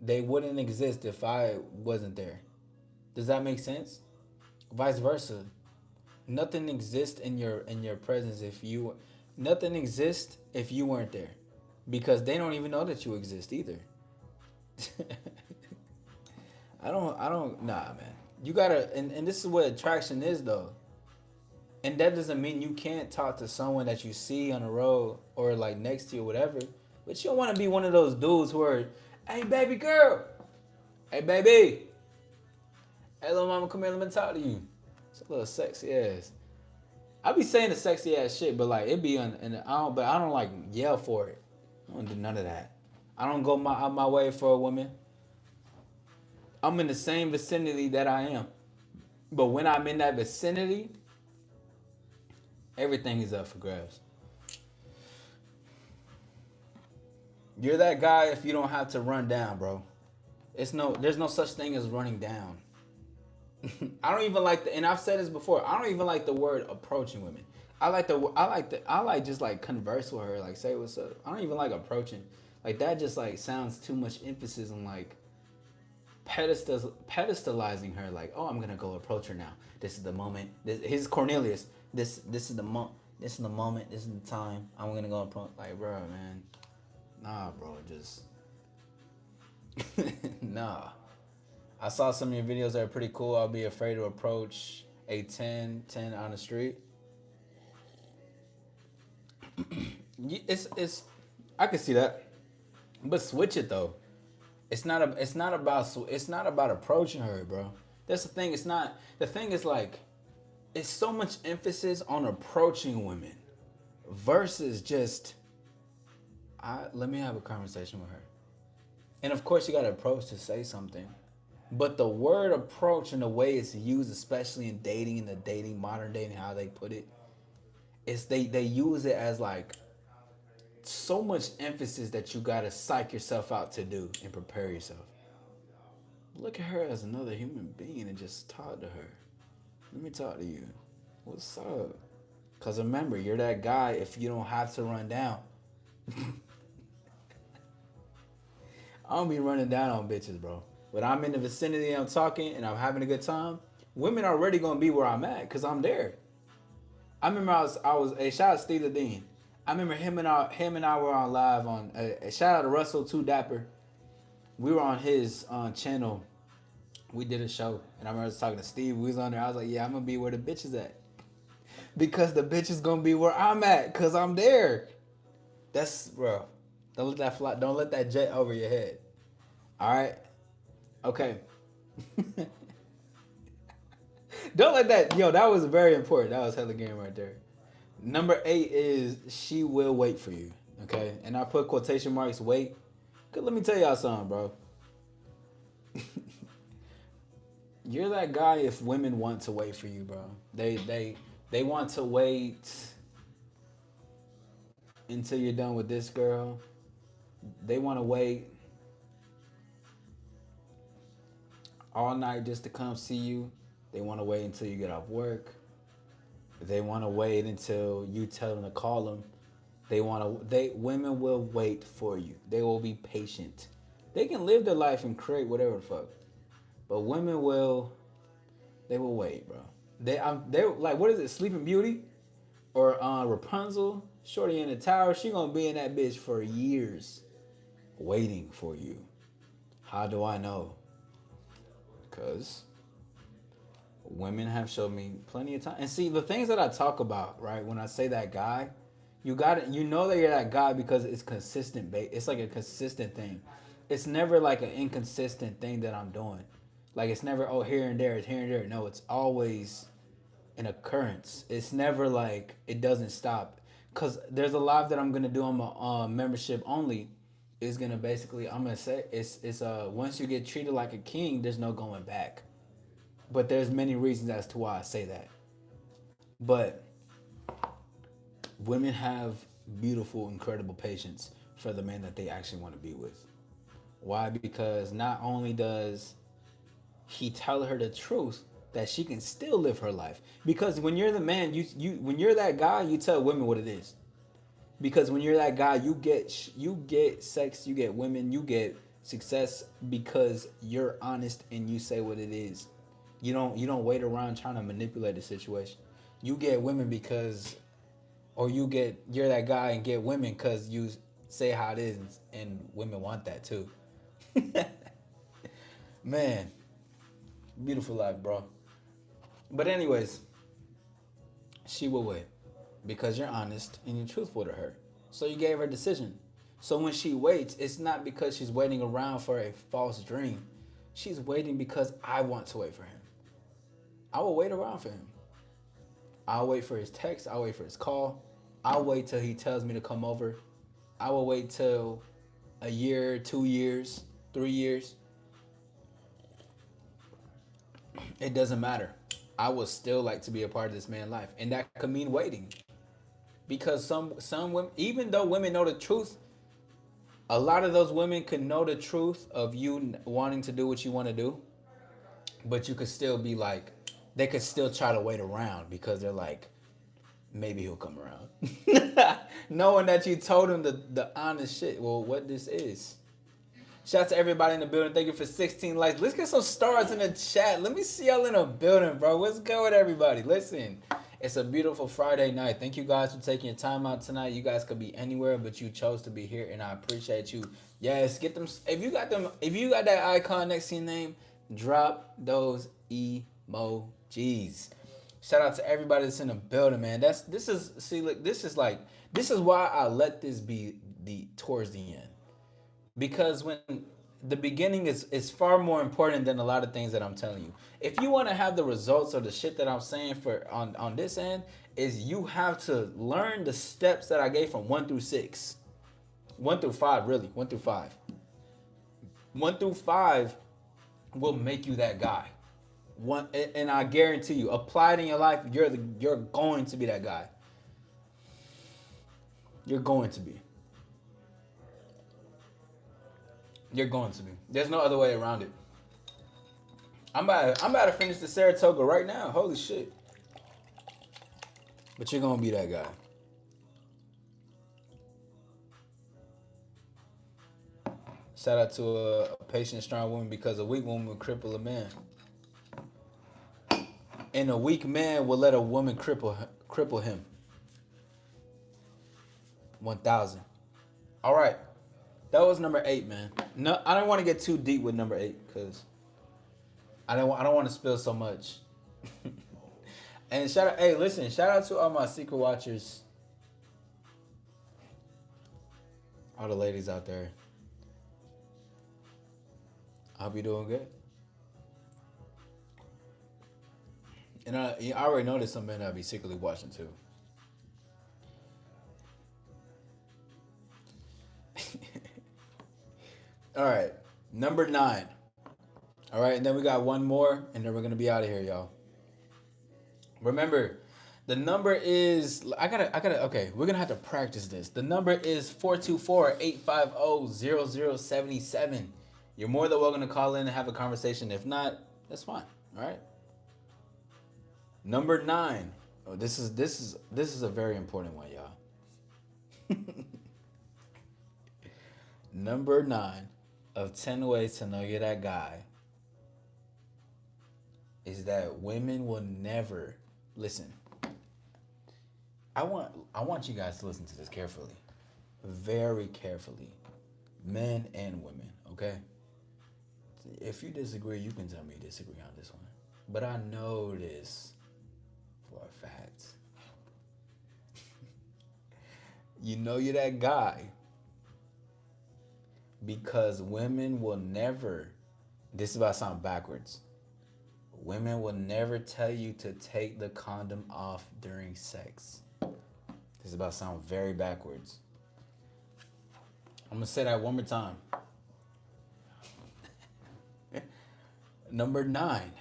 They wouldn't exist if I wasn't there. Does that make sense? Vice versa. Nothing exists in your presence if you nothing exists if you weren't there. Because they don't even know that you exist either. I don't nah man. You gotta and this is what attraction is though. And that doesn't mean you can't talk to someone that you see on the road or like next to you or whatever. But you don't wanna be one of those dudes who are, hey baby girl, hey baby, hey little mama, come here, let me talk to you. It's a little sexy ass. I be saying the sexy ass shit, but like it be on, and I don't like yell for it. I don't do none of that. I don't go out my way for a woman. I'm in the same vicinity that I am, but when I'm in that vicinity, everything is up for grabs. You're that guy if you don't have to run down, bro. There's no such thing as running down. I don't even like and I've said this before. I don't even like the word approaching women. I like just like converse with her, like say what's up. I don't even like approaching. Like that just like sounds too much emphasis on like pedestalizing her. Like, oh, I'm gonna go approach her now. This is the moment. Here's Cornelius. This is the moment. This is the moment. This is the time. I'm gonna go approach. Like, bro, man, nah, bro, just nah. I saw some of your videos that are pretty cool. I'll be afraid to approach a 10 on the street. It's I can see that. But switch it though. It's not about approaching her, bro. That's the thing. The thing is like it's so much emphasis on approaching women versus just let me have a conversation with her. And of course you got to approach to say something. But the word approach and the way it's used, especially in dating, modern dating, how they put it, is they use it as like so much emphasis that you gotta psych yourself out to do and prepare yourself. Look at her as another human being and just talk to her. Let me talk to you. What's up? Cause remember, you're that guy if you don't have to run down. I don't be running down on bitches, bro. When I'm in the vicinity and I'm talking and I'm having a good time, women are already gonna be where I'm at because I'm there. I remember I was a shout out to Steve the Dean. I remember him and I were on live on a shout out to Russell Too Dapper. We were on his channel. We did a show and I remember talking to Steve. We was on there. I was like, yeah, I'm gonna be where the bitch is at because the bitch is gonna be where I'm at because I'm there. That's bro. Don't let that fly. Don't let that jet over your head. All right. Okay. Don't let that. Yo, that was very important. That was hella game right there. Number 8 is she will wait for you. Okay. And I put quotation marks wait. Cause let me tell y'all something, bro. You're that guy if women want to wait for you, bro. They want to wait until you're done with this girl. They want to wait all night just to come see you. They want to wait until you get off work. They want to wait until you tell them to call them. Women will wait for you. They will be patient. They can live their life and create whatever the fuck. But women they will wait, bro. They're like, what is it, Sleeping Beauty? Or Rapunzel? Shorty in the tower, she gonna be in that bitch for years. Waiting for you. How do I know? Because women have showed me plenty of time. And see, the things that I talk about, right, when I say that guy, you know that you're that guy because it's consistent. It's like a consistent thing. It's never like an inconsistent thing that I'm doing. Like it's never, oh, here and there, it's here and there. No, it's always an occurrence. It's never like it doesn't stop. Because there's a live that I'm going to do on my membership only. Is going to basically, I'm going to say, it's once you get treated like a king, there's no going back. But there's many reasons as to why I say that. But women have beautiful, incredible patience for the man that they actually want to be with. Why? Because not only does he tell her the truth, that she can still live her life. Because when you're the man, you when you're that guy, you tell women what it is. Because when you're that guy, you get sex, you get women, you get success because you're honest and you say what it is. You don't wait around trying to manipulate the situation. You get women because, or you're that guy and get women because you say how it is, and women want that too. Man, beautiful life, bro. But anyways, she will wait because you're honest and you're truthful to her. So you gave her a decision. So when she waits, it's not because she's waiting around for a false dream. She's waiting because I want to wait for him. I will wait around for him. I'll wait for his text. I'll wait for his call. I'll wait till he tells me to come over. I will wait till a year, 2 years, 3 years. It doesn't matter. I would still like to be a part of this man's life, and that could mean waiting. Because some women, even though women know the truth, a lot of those women could know the truth of you wanting to do what you want to do, but you could still be like, they could still try to wait around because they're like, maybe he'll come around, knowing that you told him the honest shit. Well, what this is. Shout out to everybody in the building. Thank you for 16 likes. Let's get some stars in the chat. Let me see y'all in the building, bro. What's good with everybody? Listen, it's a beautiful Friday night. Thank you guys for taking your time out tonight. You guys could be anywhere, but you chose to be here, and I appreciate you. Yes, get them. If you got them, if you got that icon next to your name, drop those emojis. Shout out to everybody that's in the building, man. This is why I let this be the towards the end. Because when the beginning is far more important than a lot of things that I'm telling you. If you want to have the results or the shit that I'm saying for on this end, is you have to learn the steps that I gave from 1 through 6. 1 through 5, really. 1 through 5. 1 through 5 will make you that guy. And I guarantee you, apply it in your life, you're going to be that guy. You're going to be. You're going to be. There's no other way around it. I'm about to finish the Saratoga right now. Holy shit. But you're gonna be that guy. Shout out to a patient, strong woman, because a weak woman will cripple a man. And a weak man will let a woman cripple him. 1,000. All right. That was number 8, man. No, I don't want to get too deep with number 8 because I don't want to spill so much. And shout out to all my secret watchers, all the ladies out there. I hope you're doing good. And I already know there's some men that'll be secretly watching too. All right, number 9. All right, and then we got one more, and then we're gonna be out of here, y'all. Remember, the number is okay, we're gonna have to practice this. The number is 424-850-0077. You're more than welcome to call in and have a conversation. If not, that's fine. All right. Number 9. Oh, this is a very important one, y'all. Number 9 of 10 ways to know you're that guy is that women will never listen. I want you guys to listen to this carefully. Very carefully. Men and women, okay? If you disagree, you can tell me you disagree on this one. But I know this for a fact. You know you're that guy because women will never, this is about to sound backwards, women will never tell you to take the condom off during sex. This is about to sound very backwards. I'm going to say that one more time. Number 9.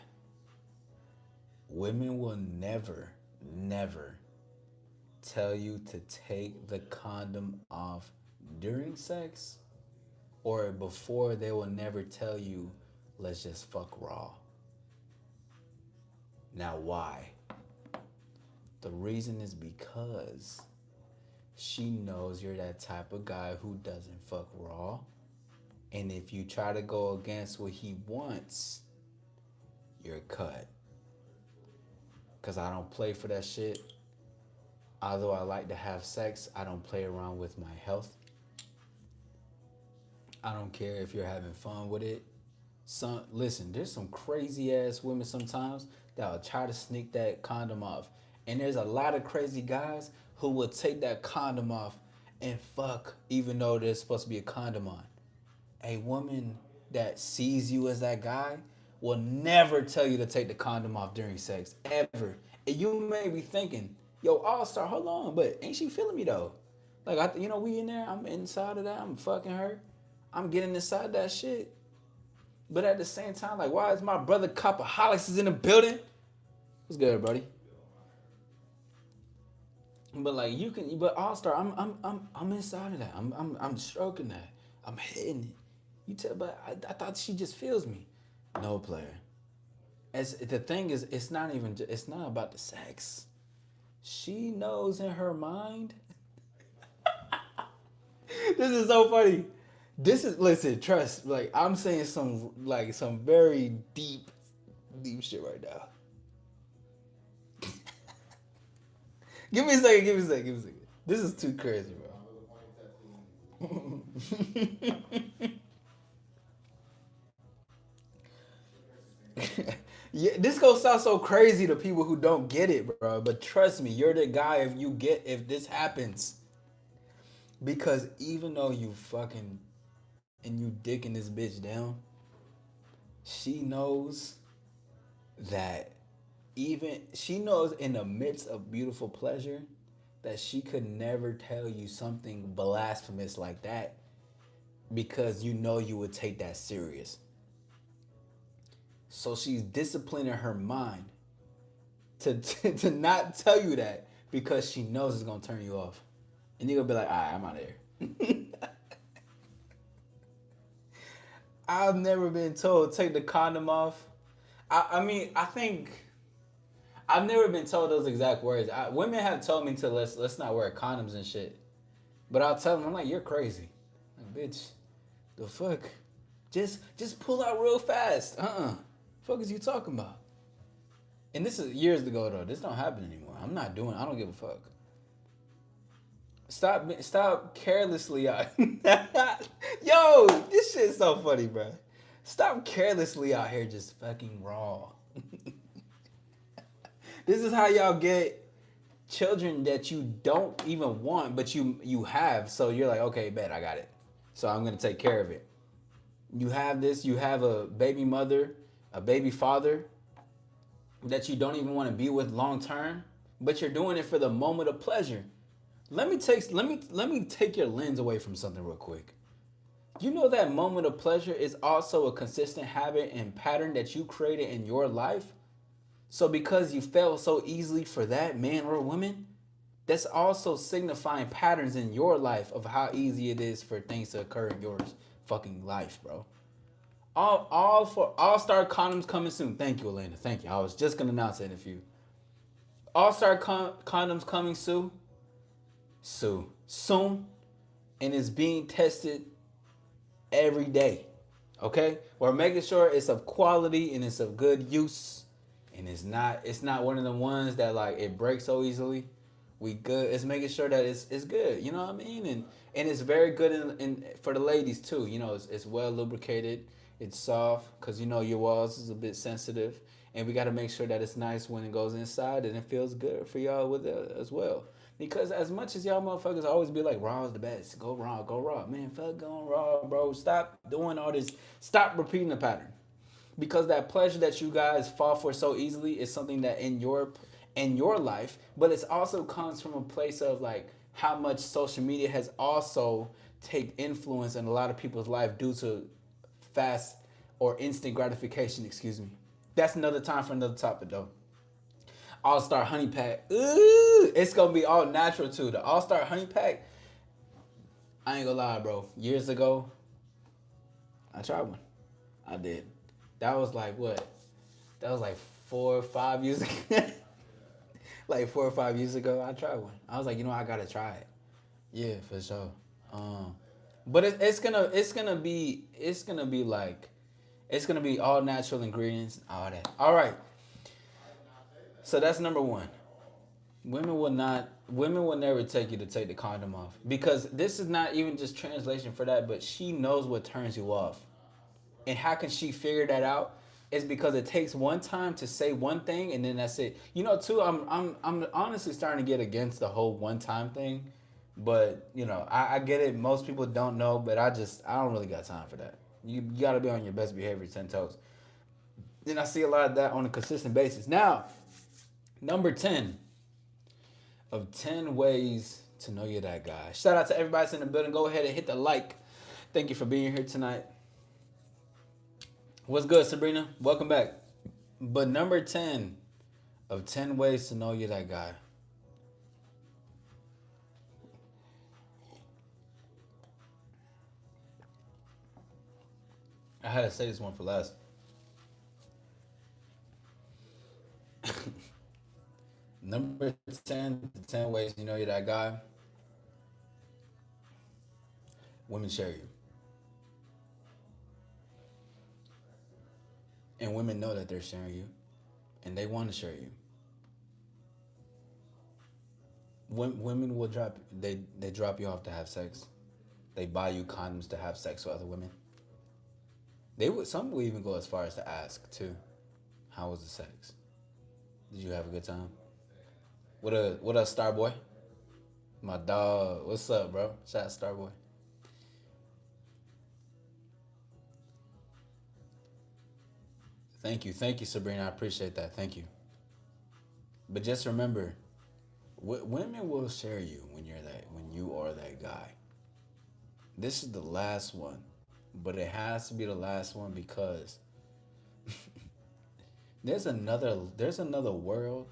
Women will never tell you to take the condom off during sex, or before they will never tell you, let's just fuck raw. Now, why? The reason is because she knows you're that type of guy who doesn't fuck raw. And if you try to go against what he wants, you're cut. Because I don't play for that shit. Although I like to have sex, I don't play around with my health. I don't care if you're having fun with it. Listen, there's some crazy ass women sometimes that will try to sneak that condom off. And there's a lot of crazy guys who will take that condom off and fuck even though there's supposed to be a condom on. A woman that sees you as that guy will never tell you to take the condom off during sex, ever. And you may be thinking, yo, All-Star, hold on, but ain't she feeling me though? Like, we in there, I'm inside of that, I'm fucking her. I'm getting inside that shit. But at the same time, like, why is my brother Copaholics is in the building? What's good, buddy? But like but All-Star, I'm inside of that. I'm stroking that. I'm hitting it. You tell, but I thought she just feels me. No, player. As the thing is, it's not about the sex. She knows in her mind. This is so funny. Listen, trust. Like, I'm saying some very deep shit right now. Give me a second. This is too crazy, bro. Yeah, this gonna sound so crazy to people who don't get it, bro. But trust me, you're the guy if this happens. Because even though you fucking and you dicking this bitch down, she knows that she knows in the midst of beautiful pleasure that she could never tell you something blasphemous like that because you know you would take that serious. So she's disciplining her mind to not tell you that because she knows it's gonna turn you off. And you're gonna be like, all right, I'm out of here. I've never been told take the condom off. I think I've never been told those exact words. Women have told me to let's not wear condoms and shit. But I'll tell them, I'm like, you're crazy. Like, bitch, the fuck? Just pull out real fast. Fuck is you talking about? And this is years ago though. This don't happen anymore. I don't give a fuck. Stop carelessly out. Yo, this shit's so funny, bro. Stop carelessly out here just fucking raw. This is how y'all get children that you don't even want, but you have. So you're like, okay, bet I got it. So I'm gonna take care of it. You have this. You have a baby mother, a baby father that you don't even want to be with long term, but you're doing it for the moment of pleasure. Let me take your lens away from something real quick. You know that moment of pleasure is also a consistent habit and pattern that you created in your life. So because you fell so easily for that man or woman, that's also signifying patterns in your life of how easy it is for things to occur in your fucking life, bro. All-Star condoms coming soon. Thank you, Elena. Thank you. I was just gonna announce it in a few. All-Star condoms coming soon. Soon. And it's being tested every day. Okay? We're making sure it's of quality and it's of good use. And it's not one of the ones that like it breaks so easily. We good. It's making sure that it's good. You know what I mean? And it's very good in for the ladies too. You know, it's well lubricated. It's soft because you know your walls is a bit sensitive, and we got to make sure that it's nice when it goes inside and it feels good for y'all with it as well. Because as much as y'all motherfuckers always be like, raw is the best. Go raw. Man, fuck going raw, bro. Stop doing all this. Stop repeating the pattern. Because that pleasure that you guys fall for so easily is something that in your life, but it also comes from a place of like how much social media has also take influence in a lot of people's life due to fast or instant gratification, excuse me. That's another time for another topic though. All Star Honey Pack. Ooh, it's gonna be all natural too. The All Star Honey Pack. I ain't gonna lie, bro. Years ago, I tried one. I did. That was like what? That was like 4 or 5 years ago. Like 4 or 5 years ago, I tried one. I was like, I gotta try it. Yeah, for sure. Um, but it's gonna be like it's gonna be all natural ingredients, all that. All right. So that's number one. Women will never take you to take the condom off because this is not even just translation for that, but she knows what turns you off. And how can she figure that out? It's because it takes one time to say one thing and then that's it. Too, I'm honestly starting to get against the whole one time thing. But, I get it. Most people don't know, but I don't really got time for that. You gotta be on your best behavior 10 toes. Then I see a lot of that on a consistent basis. Now, number 10 of 10 ways to know you're that guy. Shout out to everybody that's in the building. Go ahead and hit the like. Thank you for being here tonight. What's good, Sabrina? Welcome back. But number 10 of 10 ways to know you're that guy. I had to say this one for last. Number 10 ways you know you're that guy. Women share you. And women know that they're sharing you. And they want to share you. Women will they drop you off to have sex. They buy you condoms to have sex with other women. Some will even go as far as to ask too, how was the sex? Did you have a good time? What up, Starboy? My dog. What's up, bro? Shout out Starboy. Thank you, Sabrina. I appreciate that. Thank you. But just remember, women will share you when you are that guy. This is the last one, but it has to be the last one because there's another world.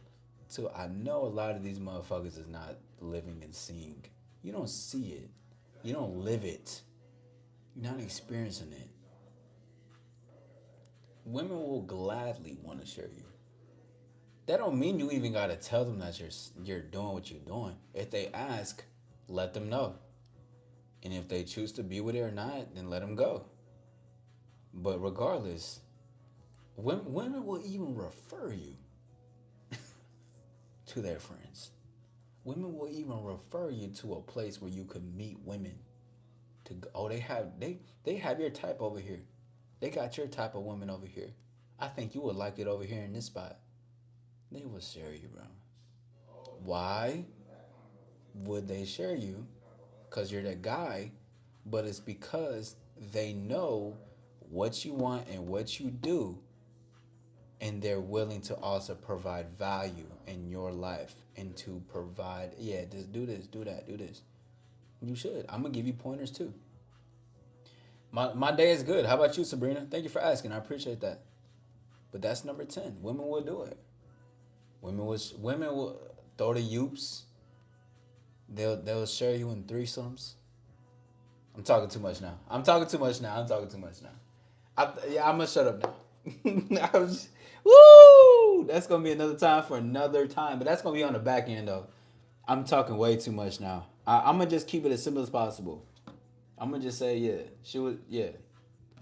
So I know a lot of these motherfuckers is not living and seeing. You don't see it. You don't live it. You're not experiencing it. Women will gladly want to share you. That don't mean you even gotta tell them that you're doing what you're doing. If they ask, let them know. And if they choose to be with it or not, then let them go. But regardless, women will even refer you to their friends. Women will even refer you to a place where you could meet women. They have your type over here. They got your type of woman over here. I think you would like it over here in this spot. They will share you, bro. Why would they share you? Because you're that guy, but it's because they know what you want and what you do, and they're willing to also provide value in your life and to provide, yeah, just do this, do that, do this. You should. I'm going to give you pointers too. My day is good. How about you, Sabrina? Thank you for asking. I appreciate that. But that's number 10. Women will do it. Women will throw the youps. They'll share you in threesomes. I'm talking too much now. Yeah, I'm gonna shut up now. Woo! That's gonna be another time for another time, but that's gonna be on the back end though. I'm talking way too much now. I'm gonna just keep it as simple as possible. I'm gonna just say yeah. Yeah.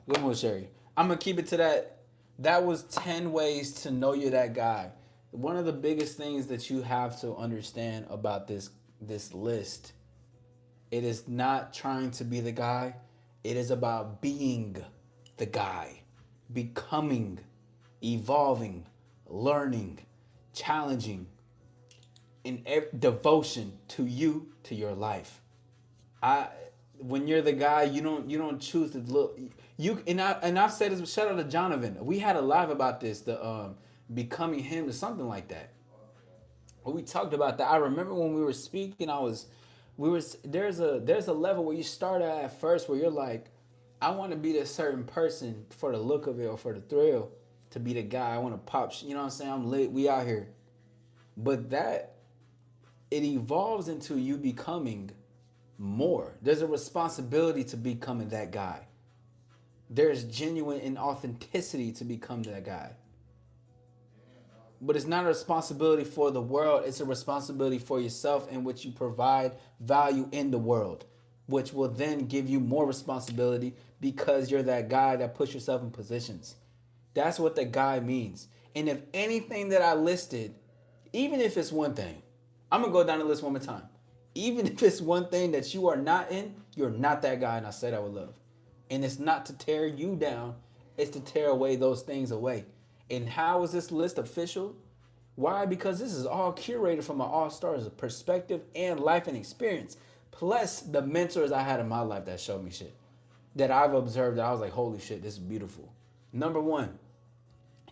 Women will share you. I'm gonna keep it to that. That was 10 ways to know you're that guy. One of the biggest things that you have to understand about this list, it is not trying to be the guy. It is about being the guy, becoming, evolving, learning, challenging, in devotion to you, to your life. I When you're the guy, you don't choose to look. I've said this. Shout out to Jonathan. We had a live about this, the becoming him or something like that. When we talked about that, I remember when we were speaking, we were there's a level where you start at first where you're like, I want to be this certain person for the look of it or for the thrill, to be the guy. I want to pop. You know what I'm saying? I'm lit. We out here. But that it evolves into you becoming more. There's a responsibility to becoming that guy. There's genuine and authenticity to become that guy. But it's not a responsibility for the world, it's a responsibility for yourself in which you provide value in the world, which will then give you more responsibility because you're that guy that puts yourself in positions. That's what the guy means. And if anything that I listed, even if it's one thing, I'm gonna go down the list one more time. Even if it's one thing that you are not in, you're not that guy, and I say that with love. And it's not to tear you down, it's to tear away those things away. And how is this list official? Why? Because this is all curated from an all-stars perspective and life and experience. Plus the mentors I had in my life that showed me shit that I've observed that I was like, holy shit, this is beautiful. Number one,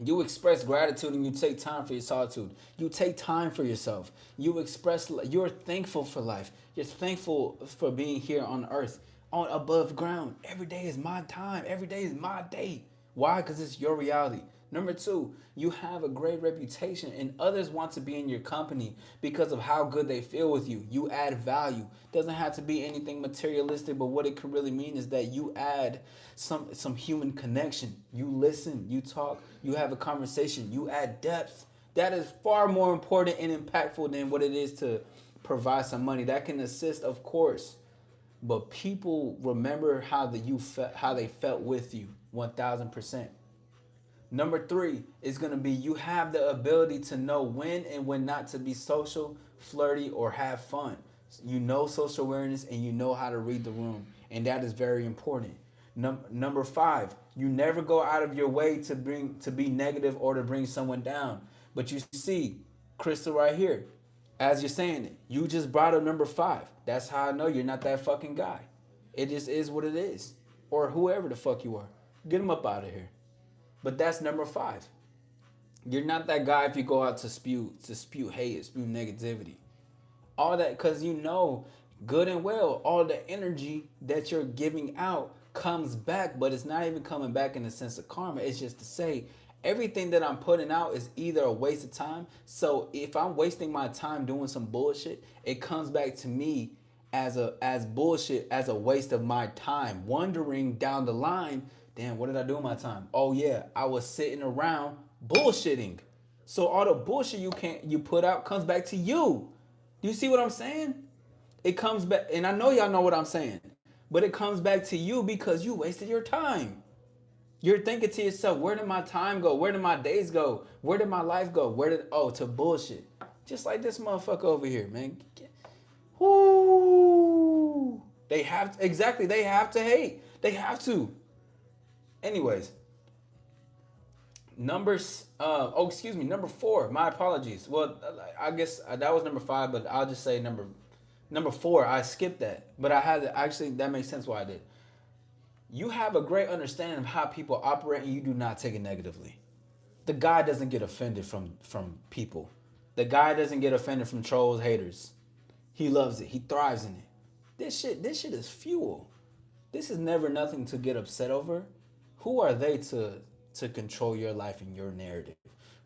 you express gratitude and you take time for your solitude. You take time for yourself. You express, you're thankful for life. You're thankful for being here on earth, on above ground. Every day is my time. Every day is my day. Why? Because it's your reality. Number two, you have a great reputation and others want to be in your company because of how good they feel with you. You add value. Doesn't have to be anything materialistic, but what it could really mean is that you add some human connection. You listen, you talk, you have a conversation, you add depth. That is far more important and impactful than what it is to provide some money. That can assist, of course, but people remember how they felt with you 1000%. Number three is going to be you have the ability to know when and when not to be social, flirty, or have fun. You know social awareness and you know how to read the room, and that is very important. Number five, you never go out of your way to be negative or to bring someone down. But you see, Crystal right here, as you're saying it, you just brought up number five. That's how I know you're not that fucking guy. It just is what it is, or whoever the fuck you are. Get him up out of here. But that's number five. You're not that guy if you go out to spew hate, spew negativity. All that because you know good and well all the energy that you're giving out comes back, but it's not even coming back in the sense of karma. It's just to say everything that I'm putting out is either a waste of time. So if I'm wasting my time doing some bullshit, it comes back to me as bullshit, as a waste of my time, wondering down the line, damn, what did I do with my time? Oh yeah, I was sitting around bullshitting. So all the bullshit you put out comes back to you. Do you see what I'm saying? It comes back, and I know y'all know what I'm saying, but it comes back to you because you wasted your time. You're thinking to yourself, where did my time go? Where did my days go? Where did my life go? To bullshit. Just like this motherfucker over here, man. Whoo! They have to hate. They have to. Anyways, number four. My apologies. Well, I guess that was number five, but I'll just say number four. I skipped that, but I had to, actually that makes sense why I did. You have a great understanding of how people operate, and you do not take it negatively. The guy doesn't get offended from people. The guy doesn't get offended from trolls, haters. He loves it. He thrives in it. This shit is fuel. This is never nothing to get upset over. Who are they to control your life and your narrative?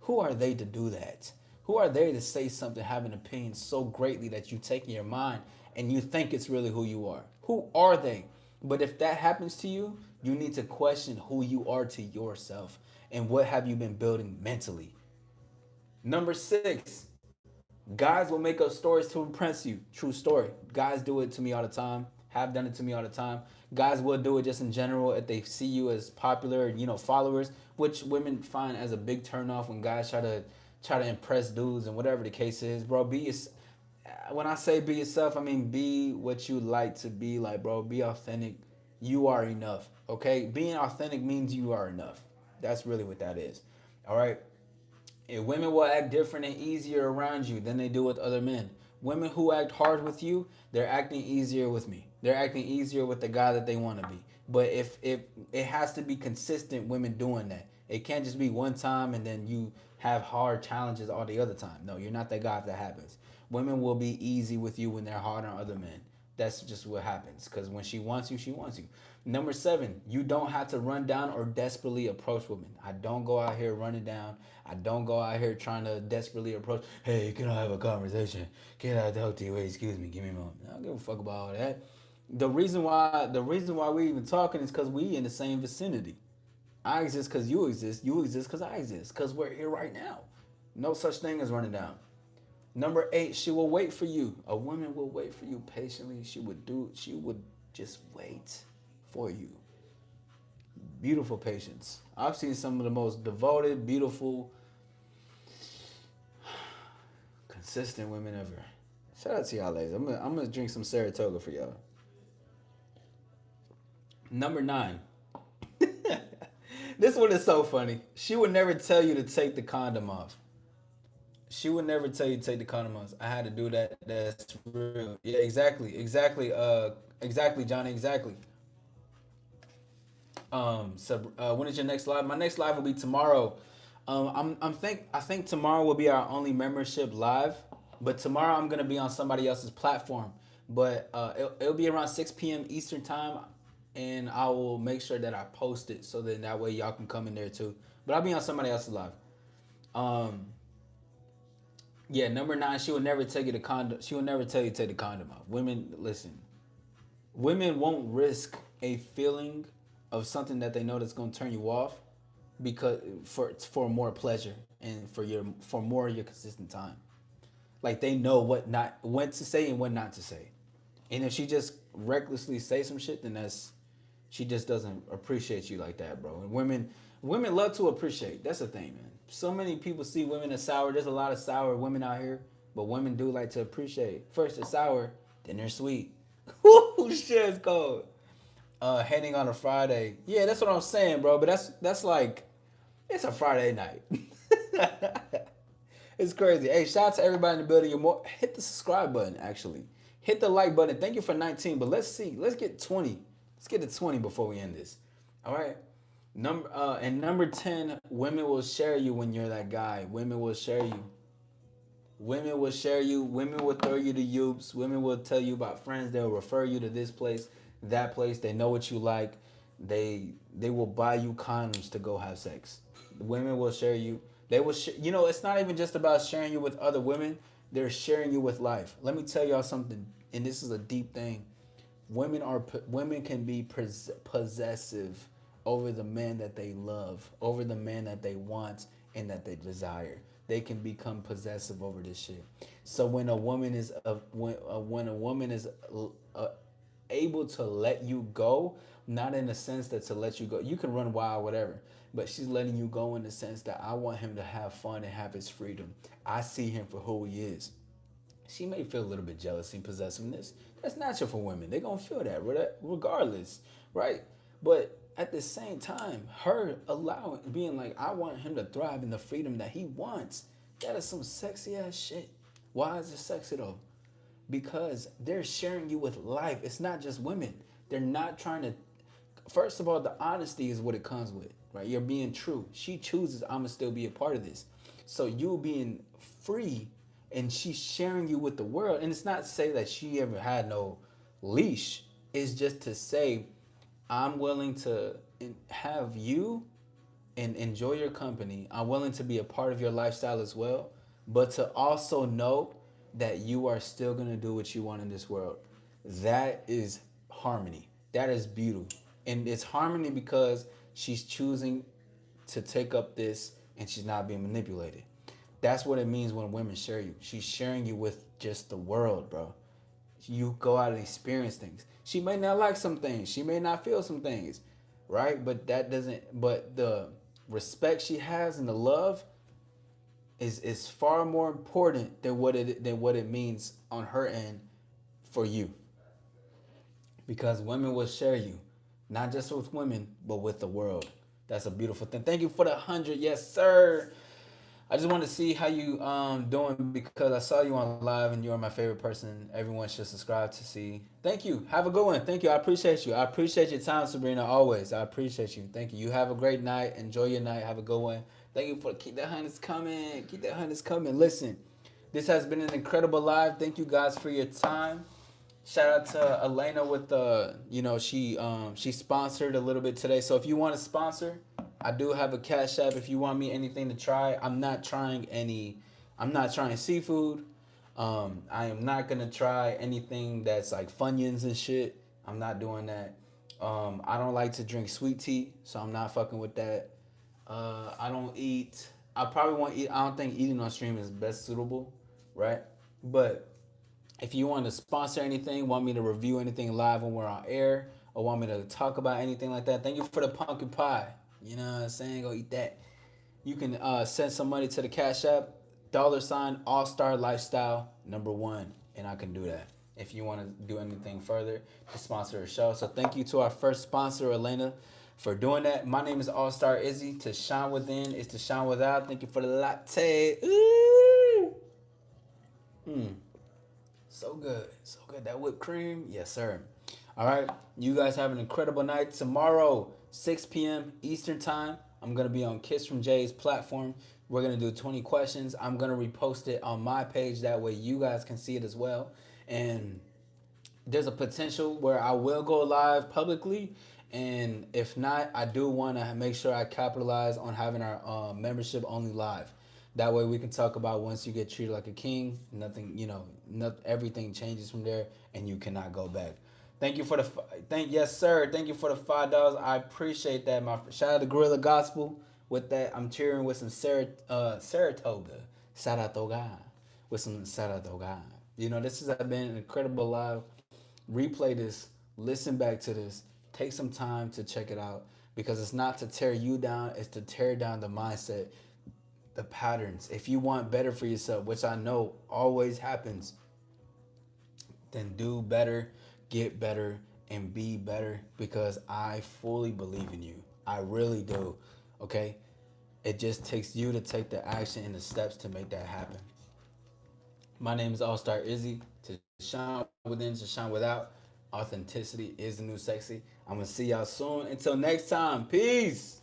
Who are they to do that? Who are they to say something, have an opinion so greatly that you take in your mind and you think it's really who you are? Who are they? But if that happens to you, you need to question who you are to yourself and what have you been building mentally. Number six, guys will make up stories to impress you. True story. Guys do it to me all the time. Have done it to me all the time. Guys will do it just in general if they see you as popular, followers, which women find as a big turnoff when guys try to impress dudes and whatever the case is, bro. When I say be yourself, I mean be what you like to be, like, bro. Be authentic. You are enough. Okay, being authentic means you are enough. That's really what that is. All right. And women will act different and easier around you than they do with other men. Women who act hard with you, they're acting easier with me. They're acting easier with the guy that they want to be. But if it has to be consistent, women doing that. It can't just be one time and then you have hard challenges all the other time. No, you're not that guy if that happens. Women will be easy with you when they're hard on other men. That's just what happens. Because when she wants you, she wants you. Number 7, you don't have to run down or desperately approach women. I don't go out here running down. I don't go out here trying to desperately approach. Hey, can I have a conversation? Can I talk to you? Hey, excuse me, give me a moment. I don't give a fuck about all that. The reason why we even talking is because we in the same vicinity. I exist because you exist. You exist because I exist. Because we're here right now. No such thing as running down. Number 8, she will wait for you. A woman will wait for you patiently. She would just wait for you. Beautiful patience. I've seen some of the most devoted, beautiful, consistent women ever. Shout out to y'all ladies. I'm gonna drink some Saratoga for y'all. Number 9. This one is so funny. She would never tell you to take the condom off. She would never tell you to take the condom off. I had to do that. That's real. Yeah, exactly. Exactly. Exactly, Johnny. Exactly. So when is your next live? My next live will be tomorrow. I think tomorrow will be our only membership live, but tomorrow I'm gonna be on somebody else's platform. But it'll be around 6 p.m. Eastern time, and I will make sure that I post it so that way y'all can come in there too. But I'll be on somebody else's live. Um, yeah, number 9, she will never take you the condom. She will never tell you to take the condom off. Women, listen. Women won't risk a feeling of something that they know that's gonna turn you off because for more pleasure and for more of your consistent time. Like they know when to say and when not to say. And if she just recklessly say some shit, then that's she just doesn't appreciate you like that, bro. And women love to appreciate. That's the thing, man. So many people see women as sour. There's a lot of sour women out here, but women do like to appreciate. First they're sour, then they're sweet. Whoo, shit is cold. Heading on a Friday. Yeah, that's what I'm saying, bro. But that's like it's a Friday night. It's crazy. Hey, shout out to everybody in the building. Hit the subscribe button, actually. Hit the like button. Thank you for 19, but let's see. Let's get 20. Let's get to 20 before we end this. All right. Number 10, women will share you when you're that guy. Women will share you. Women will share you. Women will throw you to Yoops. Women will tell you about friends. They'll refer you to this place, that place. They know what you like. They will buy you condoms to go have sex. Women will share you. They will. It's not even just about sharing you with other women. They're sharing you with life. Let me tell y'all something, and this is a deep thing. Women can be possessive over the man that they love, over the man that they want and that they desire. They can become possessive over this shit. So when a woman is able to let you go, not in the sense that to let you go, you can run wild, whatever, but she's letting you go in the sense that I want him to have fun and have his freedom. I see him for who he is. She may feel a little bit jealousy and possessiveness. That's natural for women. They're going to feel that regardless, right? But at the same time, her being like, I want him to thrive in the freedom that he wants. That is some sexy ass shit. Why is it sexy though? Because they're sharing you with life. It's not just women. They're not trying to. First of all, the honesty is what it comes with, right? You're being true. She chooses, I'm gonna still be a part of this. So you being free, and she's sharing you with the world. And it's not to say that she ever had no leash. It's just to say, I'm willing to have you and enjoy your company. I'm willing to be a part of your lifestyle as well, but to also know that you are still going to do what you want in this world. That is harmony. That is beauty. And it's harmony because she's choosing to take up this and she's not being manipulated. That's what it means when women share you. She's sharing you with just the world, bro. You go out and experience things. She may not like some things. She may not feel some things, right? But the respect she has and the love is far more important than what it means on her end for you. Because women will share you, not just with women, but with the world. That's a beautiful thing. Thank you for the 100, yes sir. I just want to see how you doing because I saw you on live and you're my favorite person. Everyone should subscribe to see. Thank you. Have a good one. Thank you. I appreciate you. I appreciate your time, Sabrina. Always. I appreciate you. Thank you. You have a great night. Enjoy your night. Have a good one. Thank you for keep that hundreds coming. Keep that hundreds coming. Listen, this has been an incredible live. Thank you guys for your time. Shout out to Elena with the, she sponsored a little bit today. So if you want to sponsor, I do have a Cash App. If you want me anything to try, I'm not trying seafood. I am not gonna try anything that's like Funyuns and shit. I'm not doing that. I don't like to drink sweet tea, so I'm not fucking with that. I don't eat. I probably won't eat. I don't think eating on stream is best suitable, right? But if you want to sponsor anything, want me to review anything live when we're on air, or want me to talk about anything like that, thank you for the pumpkin pie. You know what I'm saying? Go eat that. You can send some money to the Cash App, $ All Star Lifestyle #1, and I can do that. If you want to do anything further to sponsor a show, so thank you to our first sponsor, Elena, for doing that. My name is All Star Izzy. To shine within is to shine without. Thank you for the latte. Ooh. So good. So good. That whipped cream. Yes, sir. All right. You guys have an incredible night. Tomorrow, 6 p.m. Eastern Time, I'm going to be on Kiss from Jay's platform. We're going to do 20 questions. I'm going to repost it on my page. That way you guys can see it as well. And there's a potential where I will go live publicly. And if not, I do want to make sure I capitalize on having our membership only live. That way we can talk about once you get treated like a king, nothing, not everything changes from there, and you cannot go back. Thank you for the yes sir. Thank you for the $5. I appreciate that. My shout out to Gorilla Gospel. With that, I'm cheering with some Saratoga, with some Saratoga. This has been an incredible live. Replay this, listen back to this, take some time to check it out because it's not to tear you down, it's to tear down the mindset, the patterns. If you want better for yourself, which I know always happens, then do better, get better, and be better because I fully believe in you. I really do. Okay? It just takes you to take the action and the steps to make that happen. My name is All Star Izzy. To shine within, to shine without. Authenticity is the new sexy. I'm going to see y'all soon. Until next time, peace.